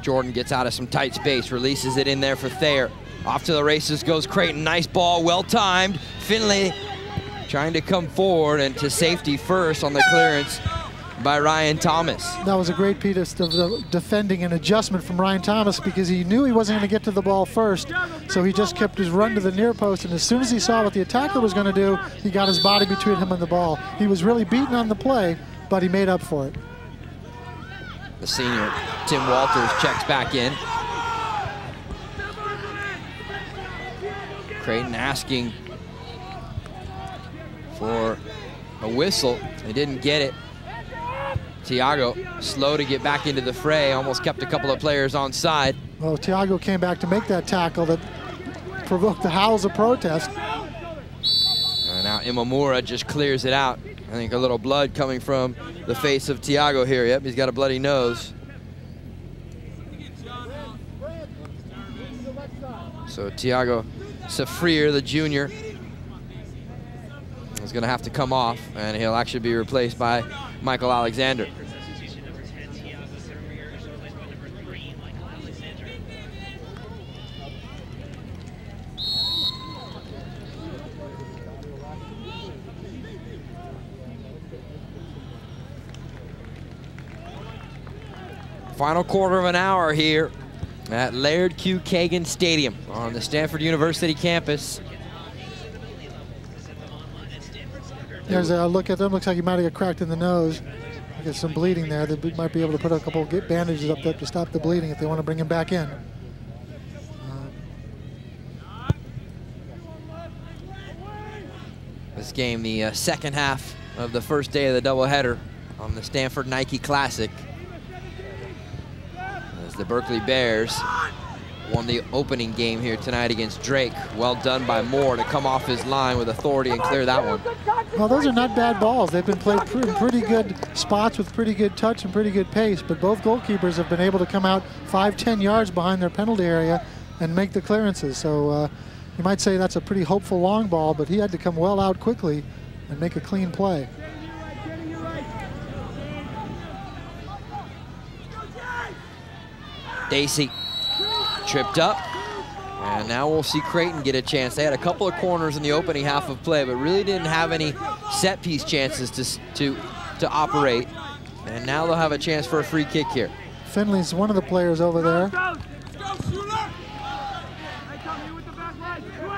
Jordan gets out of some tight space, releases it in there for Thayer. Off to the races goes Creighton. Nice ball, well timed. Finley trying to come forward and to safety first on the clearance by Ryan Thomas. That was a great piece of defending and adjustment from Ryan Thomas, because he knew he wasn't going to get to the ball first, so he just kept his run to the near post, and as soon as he saw what the attacker was going to do, he got his body between him and the ball. He was really beaten on the play, but he made up for it. The senior, Tim Walters, checks back in. Creighton asking for a whistle. They didn't get it. Thiago, slow to get back into the fray, almost kept a couple of players on side. Well, Thiago came back to make that tackle that provoked the howls of protest. And now Imamura just clears it out. I think a little blood coming from the face of Thiago here. Yep, he's got a bloody nose. So Thiago Safrir, the junior, is going to have to come off, and he'll actually be replaced by Michael Alexander. Final quarter of an hour here at Laird Q. Kagan Stadium on the Stanford University campus. There's a look at them. Looks like he might have got cracked in the nose. Get some bleeding there. They might be able to put a couple of bandages up there to stop the bleeding if they want to bring him back in. This game, the second half of the first day of the doubleheader on the Stanford Nike Classic, as the Berkeley Bears won the opening game here tonight against Drake. Well done by Moore to come off his line with authority and clear that one. Well, those are not bad balls. They've been played in pretty good spots with pretty good touch and pretty good pace, but both goalkeepers have been able to come out 5-10 yards behind their penalty area and make the clearances. So you might say that's a pretty hopeful long ball, but he had to come well out quickly and make a clean play. Dacey tripped up, and now we'll see Creighton get a chance. They had a couple of corners in the opening half of play, but really didn't have any set piece chances to operate, and now they'll have a chance for a free kick here. Finley's one of the players over there.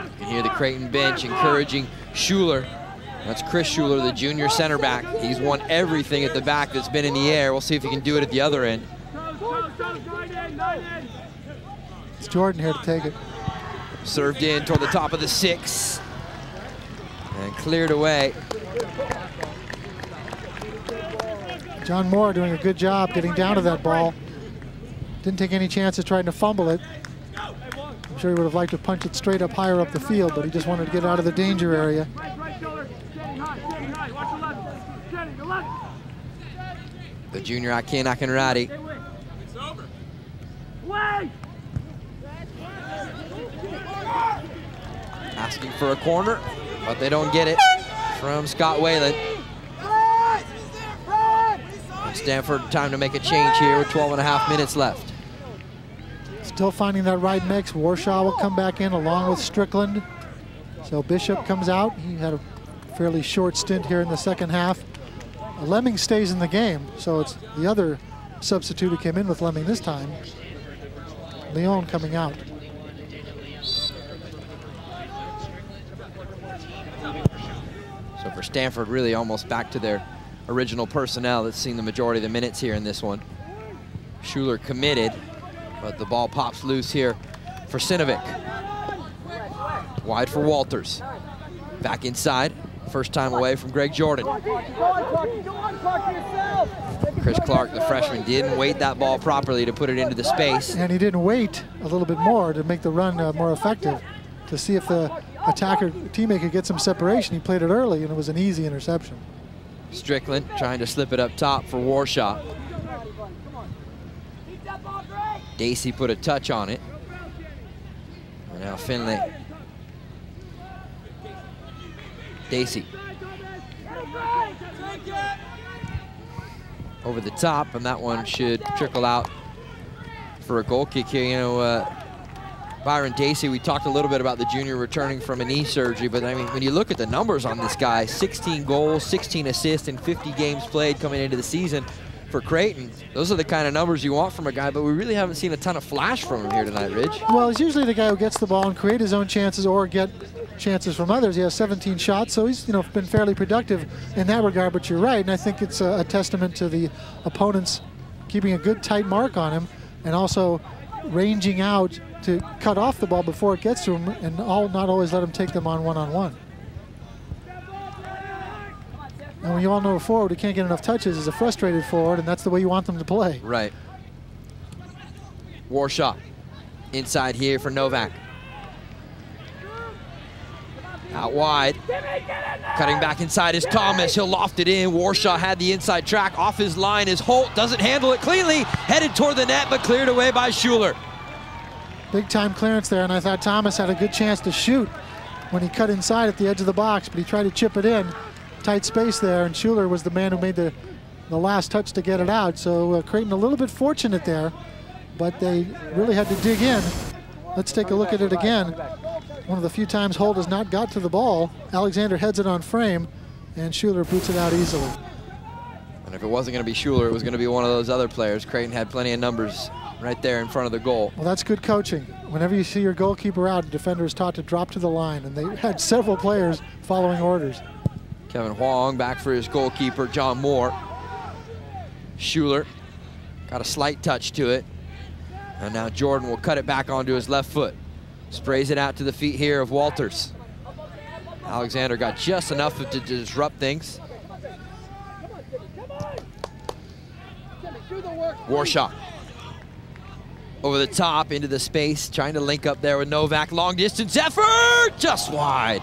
You can hear the Creighton bench encouraging Schuler. That's Chris Schuler, the junior center back. He's won everything at the back that's been in the air. We'll see if he can do it at the other end. It's Jordan here to take it. Served in toward the top of the 6 and cleared away. John Moore doing a good job getting down to that ball. Didn't take any chances trying to fumble it. I'm sure he would have liked to punch it straight up higher up the field, but he just wanted to get out of the danger area. The junior Ake Nakanrati. Asking for a corner, but they don't get it from Scott Whalen. And Stanford time to make a change here with 12.5 minutes left. Still finding that right mix. Warshaw will come back in along with Strickland. So Bishop comes out. He had a fairly short stint here in the second half. Lemming stays in the game, so it's the other substitute who came in with Lemming this time. Leon coming out. So for Stanford, really almost back to their original personnel that's seen the majority of the minutes here in this one. Schuler committed, but the ball pops loose here for Sinovic. Wide for Walters. Back inside. First time away from Greg Jordan. Chris Clark, the freshman, didn't weight that ball properly to put it into the space. And he didn't wait a little bit more to make the run more effective, to see if the attacker teammate could get some separation. He played it early, and it was an easy interception. Strickland trying to slip it up top for Warshaw. Dacey put a touch on it. And now Finley. Dacey. Over the top, and that one should trickle out for a goal kick here. You know, Byron Dacey, we talked a little bit about the junior returning from a knee surgery, but I mean, when you look at the numbers on this guy, 16 goals, 16 assists, and 50 games played coming into the season for Creighton. Those are the kind of numbers you want from a guy, but we really haven't seen a ton of flash from him here tonight, Ridge. Well, he's usually the guy who gets the ball and create his own chances or get chances from others. He has 17 shots, so he's been fairly productive in that regard, but you're right, and I think it's a testament to the opponents keeping a good tight mark on him and also ranging out to cut off the ball before it gets to him and not always let him take them on one-on-one. And when you all know a forward who can't get enough touches is a frustrated forward, and that's the way you want them to play. Right. Warshaw inside here for Novak. Out wide. Cutting back inside is Thomas. He'll loft it in. Warshaw had the inside track. Off his line is Holt. Doesn't handle it cleanly. Headed toward the net, but cleared away by Schuler. Big time clearance there, and I thought Thomas had a good chance to shoot when he cut inside at the edge of the box, but he tried to chip it in. Tight space there, and Schuler was the man who made the last touch to get it out. So Creighton a little bit fortunate there, but they really had to dig in. Let's take a look at it again. One of the few times Holt has not got to the ball. Alexander heads it on frame, and Schuler boots it out easily. And if it wasn't going to be Schuler, it was going to be one of those other players. Creighton had plenty of numbers right there in front of the goal. Well, that's good coaching. Whenever you see your goalkeeper out, the defender is taught to drop to the line, and they had several players following orders. Kevin Huang back for his goalkeeper, John Moore. Schuler got a slight touch to it. And now Jordan will cut it back onto his left foot. Sprays it out to the feet here of Walters. Alexander got just enough to disrupt things. Warshaw. Over the top into the space, trying to link up there with Novak. Long distance effort, just wide.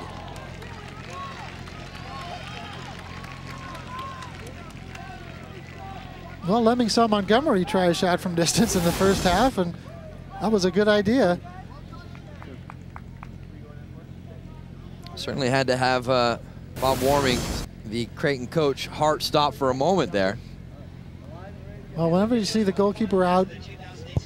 Well, Lemming saw Montgomery try a shot from distance in the first half, and that was a good idea. Certainly had to have Bob Warming, the Creighton coach, heart stop for a moment there. Well, whenever you see the goalkeeper out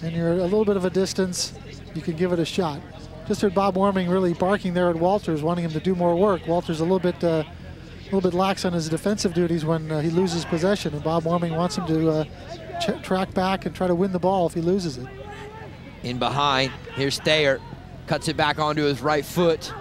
and you're a little bit of a distance, you can give it a shot. Just heard Bob Warming really barking there at Walters, wanting him to do more work. Walters a little bit lax on his defensive duties when he loses possession, and Bob Warming wants him to track back and try to win the ball if he loses it. In behind, here's Thayer, cuts it back onto his right foot.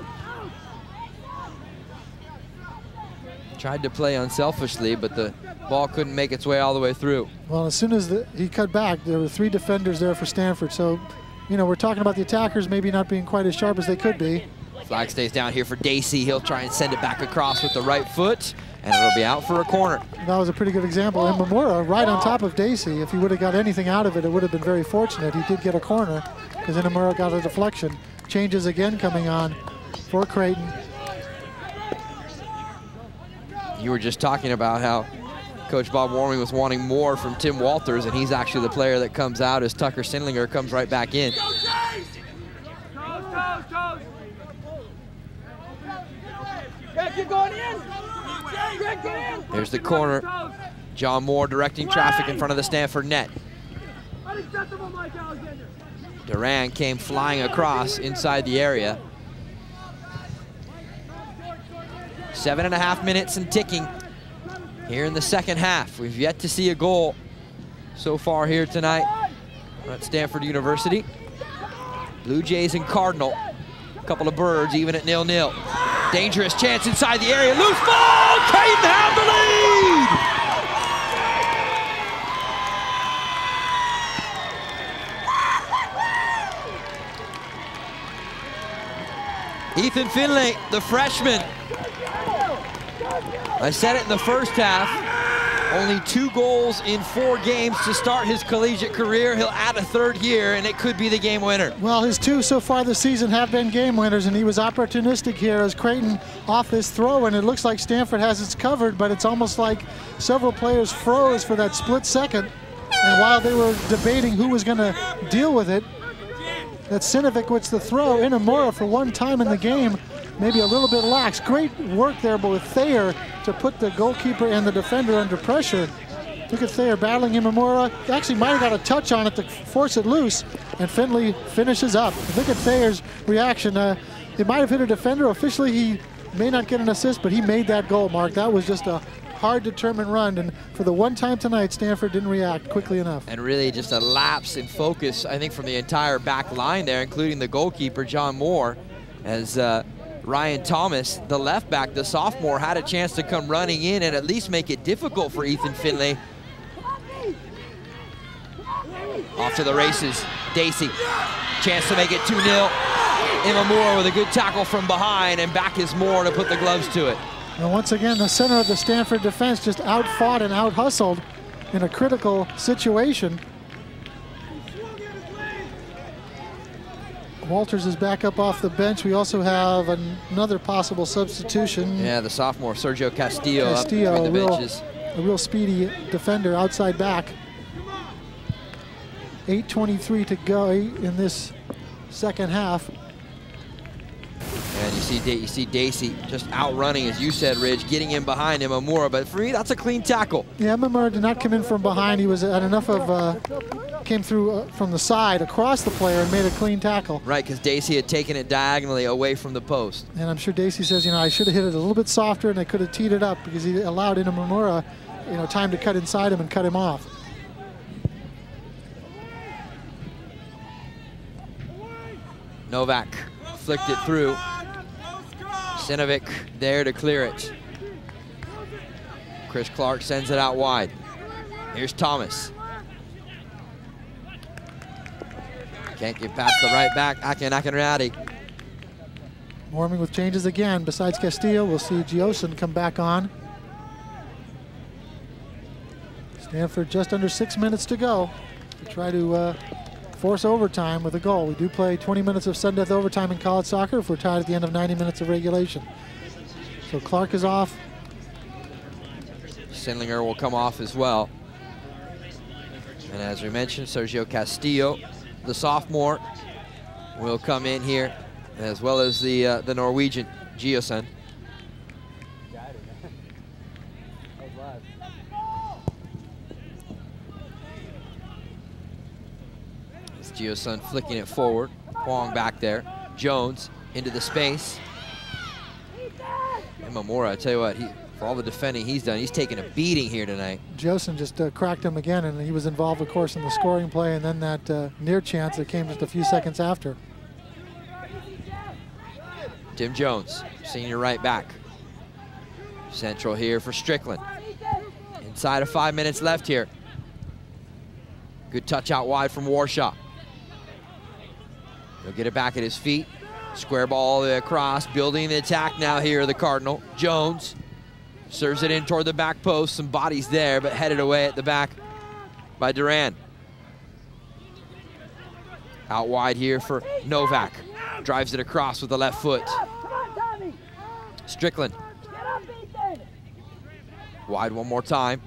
Tried to play unselfishly, but the ball couldn't make its way all the way through. Well, as soon as he cut back, there were 3 defenders there for Stanford, so we're talking about the attackers maybe not being quite as sharp as they could be. Flag stays down here for Dacey. He'll try and send it back across with the right foot, and it'll be out for a corner. That was a pretty good example. Imamura right on top of Dacey. If he would have got anything out of it, it would have been very fortunate. He did get a corner because Imamura got a deflection. Changes again coming on for Creighton. You were just talking about how Coach Bob Warming was wanting more from Tim Walters, and he's actually the player that comes out as Tucker Sindlinger comes right back in. Here's the corner. John Moore directing traffic in front of the Stanford net. Duran came flying across inside the area. 7.5 minutes and ticking here in the second half. We've yet to see a goal so far here tonight at Stanford University. Blue Jays and Cardinal. A couple of birds even at 0-0. Dangerous chance inside the area. Loose ball! Creighton have the lead! Ethan Finley, the freshman. I said it in the first half. Only 2 goals in 4 games to start his collegiate career. He'll add a 3rd here, and it could be the game winner. Well, his 2 so far this season have been game winners, and he was opportunistic here as Creighton off this throw, and it looks like Stanford has it covered, but it's almost like several players froze for that split second, and while they were debating who was going to deal with it, that Sinovic gets the throw. Inamura, for one time in the game, maybe a little bit lax. Great work there with Thayer to put the goalkeeper and the defender under pressure. Look at Thayer battling Imamura. Actually might have got a touch on it to force it loose, and Finley finishes up. Look at Thayer's reaction. It might have hit a defender. Officially, he may not get an assist, but he made that goal, Mark. That was just a hard determined run, and for the one time tonight, Stanford didn't react quickly enough. And really just a lapse in focus, I think, from the entire back line there, including the goalkeeper, John Moore, as Ryan Thomas, the left back, the sophomore, had a chance to come running in and at least make it difficult for Ethan Finley. Off to the races, Dacey, chance to make it 2-0. Imamura with a good tackle from behind, and back is Moore to put the gloves to it. And once again, the center of the Stanford defense just out-fought and out-hustled in a critical situation. Walters is back up off the bench. We also have another possible substitution. Yeah, the sophomore, Sergio Castillo up between the benches. A real speedy defender, outside back. 8:23 to go in this second half. And you see Dacey just outrunning, as you said, Ridge, getting in behind Imamura, but for me, that's a clean tackle. Yeah, Imamura did not come in from behind. He was at enough of, came through from the side across the player and made a clean tackle. Right, because Dacey had taken it diagonally away from the post. And I'm sure Dacey says, you know, I should have hit it a little bit softer and I could have teed it up, because he allowed Imamura, you know, time to cut inside him and cut him off. Novak flicked it through. Sinovic there to clear it. Chris Clark sends it out wide. Here's Thomas. Can't get past the right back, Akinradi. Warming with changes again. Besides Castillo, we'll see Giosin come back on. Stanford just under 6 minutes to go to try to force overtime with a goal. We do play 20 minutes of sudden death overtime in college soccer if we're tied at the end of 90 minutes of regulation. So Clark is off. Sindlinger will come off as well. And as we mentioned, Sergio Castillo, the sophomore, will come in here, as well as the Norwegian, Giosin. Giosin flicking it forward. Kwong back there. Jones into the space. Imamura, I tell you what, for all the defending he's done, he's taken a beating here tonight. Giosin just cracked him again, and he was involved, of course, in the scoring play, and then that near chance that came just a few seconds after. Tim Jones, senior right back. Central here for Strickland. Inside of 5 minutes left here. Good touch out wide from Warshaw. He'll get it back at his feet. Square ball all the way across, building the attack now here, the Cardinal. Jones serves it in toward the back post. Some bodies there, but headed away at the back by Duran. Out wide here for Novak. Drives it across with the left foot. Strickland. Wide one more time.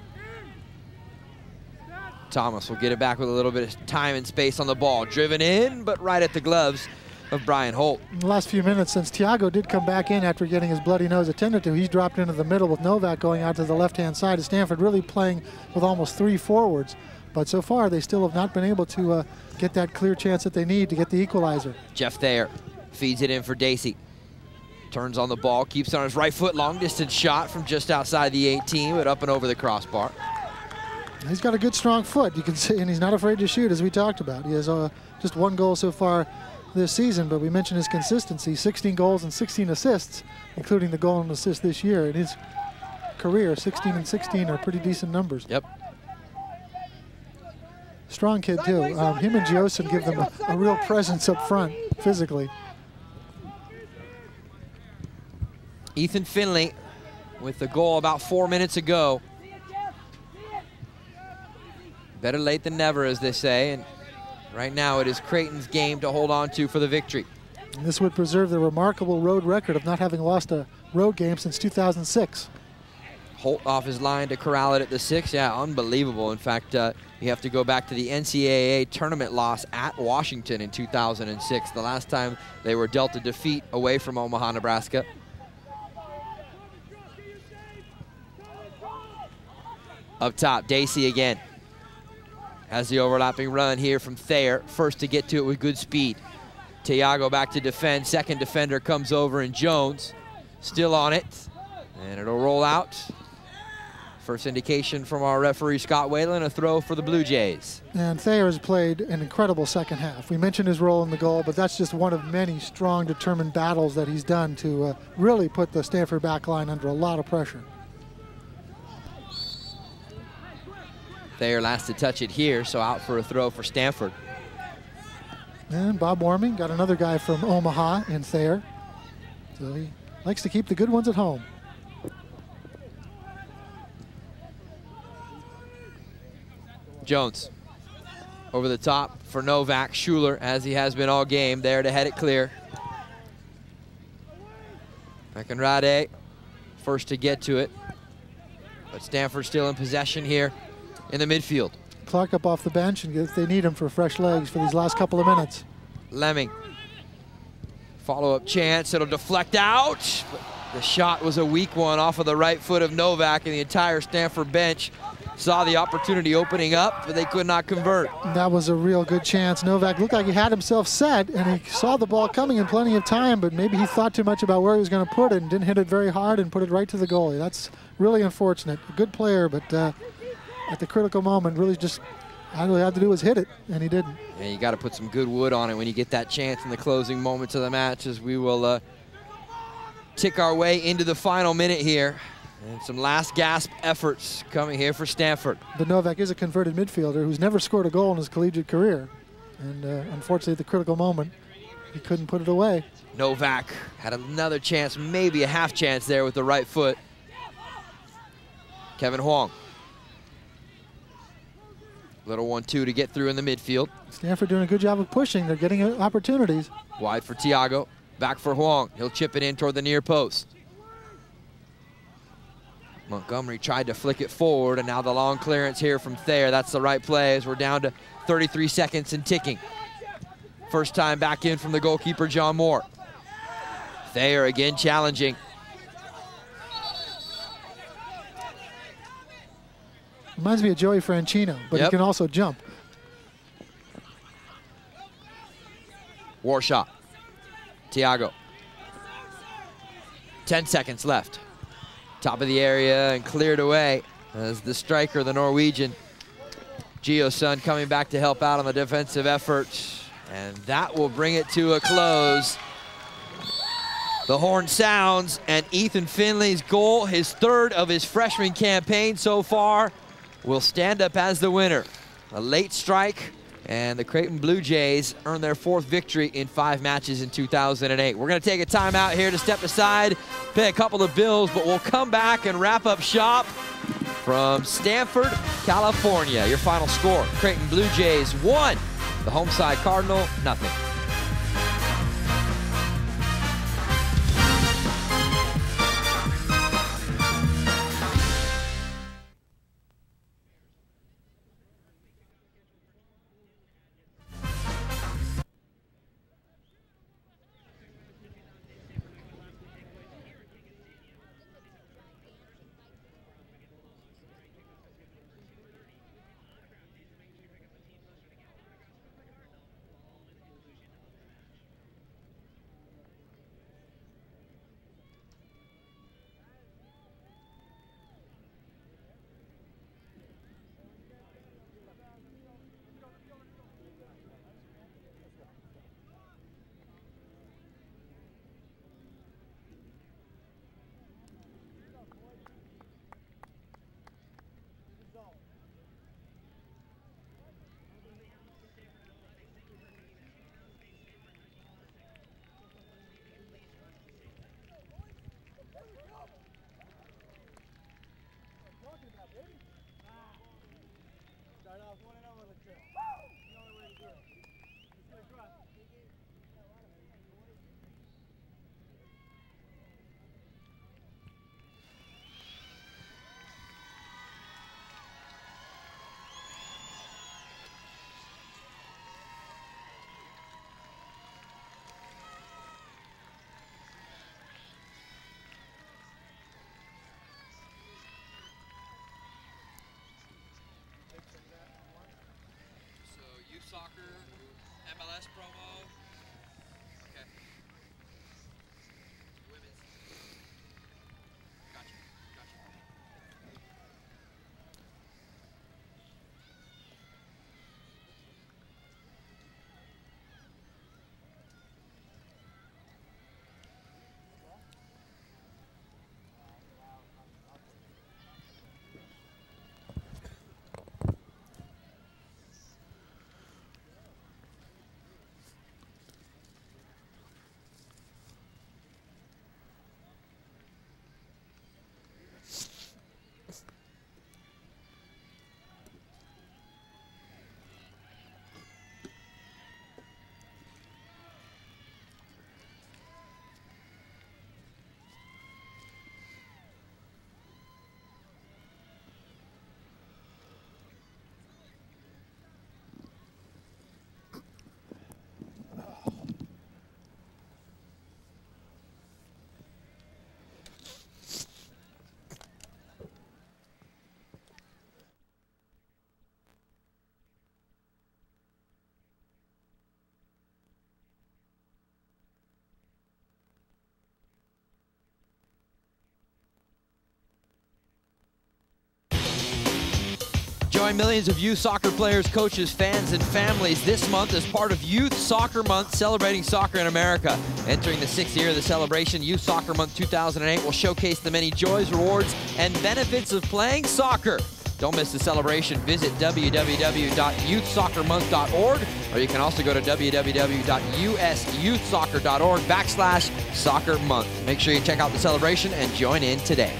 Thomas will get it back with a little bit of time and space on the ball. Driven in, but right at the gloves of Brian Holt. In the last few minutes, since Thiago did come back in after getting his bloody nose attended to, he's dropped into the middle with Novak going out to the left-hand side of Stanford, really playing with almost 3 forwards. But so far, they still have not been able to get that clear chance that they need to get the equalizer. Jeff Thayer feeds it in for Dacey. Turns on the ball, keeps it on his right foot. Long distance shot from just outside the 18, but up and over the crossbar. He's got a good, strong foot, you can see, and he's not afraid to shoot, as we talked about. He has just 1 goal so far this season, but we mentioned his consistency, 16 goals and 16 assists, including the goal and assist this year. In his career, 16 and 16 are pretty decent numbers. Yep. Strong kid, too. Him and Giosin give them a real presence up front, physically. Ethan Finley with the goal about 4 minutes ago. Better late than never, as they say, and right now it is Creighton's game to hold on to for the victory. And this would preserve the remarkable road record of not having lost a road game since 2006. Holt off his line to corral it at the 6. Yeah, unbelievable. In fact, you have to go back to the NCAA tournament loss at Washington in 2006, the last time they were dealt a defeat away from Omaha, Nebraska. Up top, Dacey again. Has the overlapping run here from Thayer. First to get to it with good speed. Tiago back to defend. Second defender comes over, and Jones still on it. And it'll roll out. First indication from our referee, Scott Whalen, a throw for the Blue Jays. And Thayer has played an incredible second half. We mentioned his role in the goal, but that's just one of many strong, determined battles that he's done to really put the Stanford back line under a lot of pressure. Thayer last to touch it here, so out for a throw for Stanford. And Bob Warming got another guy from Omaha in Thayer. So he likes to keep the good ones at home. Jones over the top for Novak. Schuler, as he has been all game, there to head it clear. Mekenrade, first to get to it. But Stanford still in possession here in the midfield. Clark up off the bench, and if they need him for fresh legs for these last couple of minutes. Lemming. Follow-up chance, it'll deflect out. But the shot was a weak one off of the right foot of Novak, and the entire Stanford bench saw the opportunity opening up, but they could not convert. That was a real good chance. Novak looked like he had himself set, and he saw the ball coming in plenty of time, but maybe he thought too much about where he was going to put it and didn't hit it very hard and put it right to the goalie. That's really unfortunate. A good player, but at the critical moment, really just all he had to do was hit it, and he didn't. Yeah, you got to put some good wood on it when you get that chance in the closing moments of the match, as we will tick our way into the final minute here. And some last gasp efforts coming here for Stanford. But Novak is a converted midfielder who's never scored a goal in his collegiate career. And unfortunately, at the critical moment, he couldn't put it away. Novak had another chance, maybe a half chance there with the right foot. Kevin Huang. Little 1-2 to get through in the midfield. Stanford doing a good job of pushing. They're getting opportunities. Wide for Tiago. Back for Huang. He'll chip it in toward the near post. Montgomery tried to flick it forward, and now the long clearance here from Thayer. That's the right play as we're down to 33 seconds and ticking. First time back in from the goalkeeper, John Moore. Thayer again challenging. Reminds me of Joey Franchino, but he can also jump. War shot. Tiago. 10 seconds left. Top of the area and cleared away as the striker, the Norwegian, Giosin, coming back to help out on the defensive effort. And that will bring it to a close. The horn sounds, and Ethan Finley's goal, his third of his freshman campaign so far, will stand up as the winner. A late strike, and the Creighton Blue Jays earn their fourth victory in 5 matches in 2008. We're going to take a timeout here to step aside, pay a couple of bills, but we'll come back and wrap up shop from Stanford, California. Your final score, Creighton Blue Jays 1, the home side Cardinal, nothing. Join millions of youth soccer players, coaches, fans, and families this month as part of Youth Soccer Month, celebrating soccer in America. Entering the 6th year of the celebration, Youth Soccer Month 2008 will showcase the many joys, rewards, and benefits of playing soccer. Don't miss the celebration. Visit www.youthsoccermonth.org, or you can also go to www.usyouthsoccer.org/soccer month. Make sure you check out the celebration and join in today.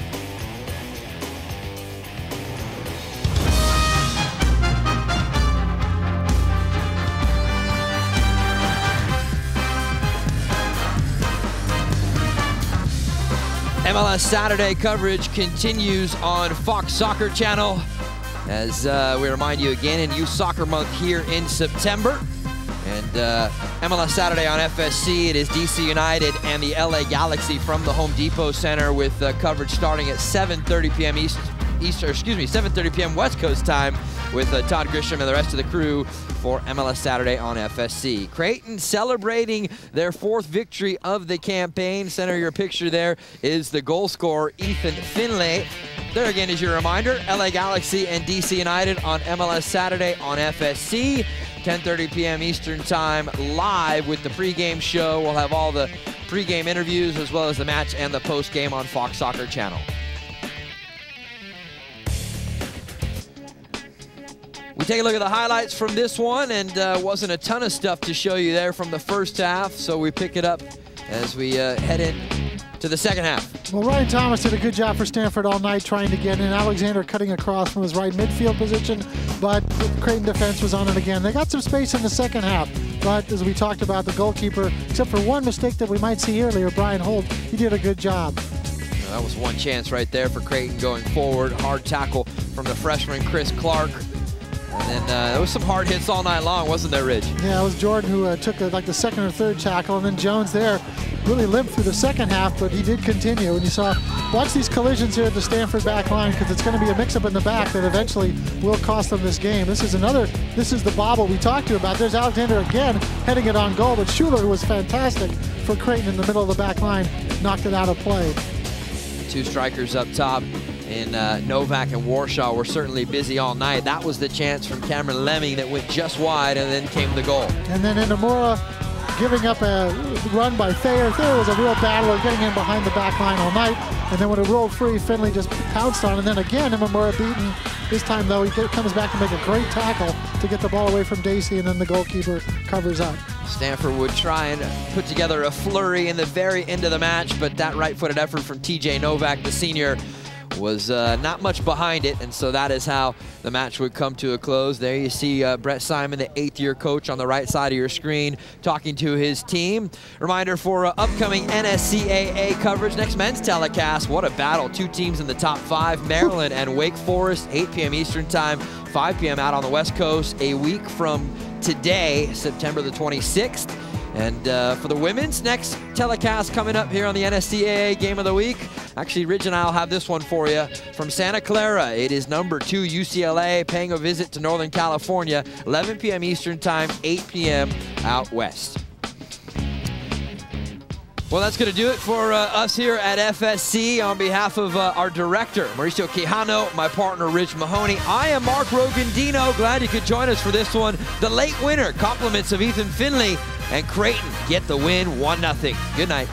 MLS Saturday coverage continues on Fox Soccer Channel as we remind you again in Youth Soccer Month here in September. And MLS Saturday on FSC, it is DC United and the LA Galaxy from the Home Depot Center with coverage starting at 7:30 p.m. 7:30 p.m. West Coast time with Todd Grisham and the rest of the crew for MLS Saturday on FSC. Creighton celebrating their 4th victory of the campaign. Center of your picture there is the goal scorer, Ethan Finlay. There again is your reminder, LA Galaxy and DC United on MLS Saturday on FSC. 10:30 p.m. Eastern time, live with the pregame show. We'll have all the pregame interviews as well as the match and the postgame on Fox Soccer Channel. We take a look at the highlights from this one, and wasn't a ton of stuff to show you there from the first half, so we pick it up as we head in to the second half. Well, Ryan Thomas did a good job for Stanford all night trying to get in. Alexander cutting across from his right midfield position, but the Creighton defense was on it again. They got some space in the second half, but as we talked about, the goalkeeper, except for one mistake that we might see earlier, Brian Holt, he did a good job. That was one chance right there for Creighton going forward. Hard tackle from the freshman Chris Clark. And then there was some hard hits all night long, wasn't there, Ridge? Yeah, it was Jordan who took like the second or third tackle, and then Jones there really limped through the second half, but he did continue. And you saw, watch these collisions here at the Stanford back line, because it's going to be a mix-up in the back that eventually will cost them this game. This is the bobble we talked to you about. There's Alexander again heading it on goal, but Schuler, who was fantastic for Creighton in the middle of the back line, knocked it out of play. Two strikers up top in Novak and Warshaw were certainly busy all night. That was the chance from Cameron Lemming that went just wide, and then came the goal. And then Inamura giving up a run by Thayer. Thayer was a real battler, getting in behind the back line all night. And then when it rolled free, Finley just pounced on. And then again, Inamura beaten. This time, though, he comes back to make a great tackle to get the ball away from Dacey, and then the goalkeeper covers up. Stanford would try and put together a flurry in the very end of the match, but that right-footed effort from TJ Novak, the senior, was not much behind it, and so that is how the match would come to a close. There you see Bret Simon, the 8th-year coach, on the right side of your screen, talking to his team. Reminder for upcoming NSCAA coverage, next men's telecast. What a battle. 2 teams in the top 5, Maryland and Wake Forest, 8 p.m. Eastern time, 5 p.m. out on the West Coast, a week from today, September the 26th. And for the women's, next telecast coming up here on the NSCAA Game of the Week. Actually, Ridge and I will have this one for you from Santa Clara. It is number 2 UCLA paying a visit to Northern California, 11 p.m. Eastern time, 8 p.m. out west. Well, that's going to do it for us here at FSC. On behalf of our director, Mauricio Quijano, my partner, Rich Mahoney, I am Mark Rogandino. Glad you could join us for this one. The late winner, compliments of Ethan Finley, and Creighton get the win, 1-0. Good night.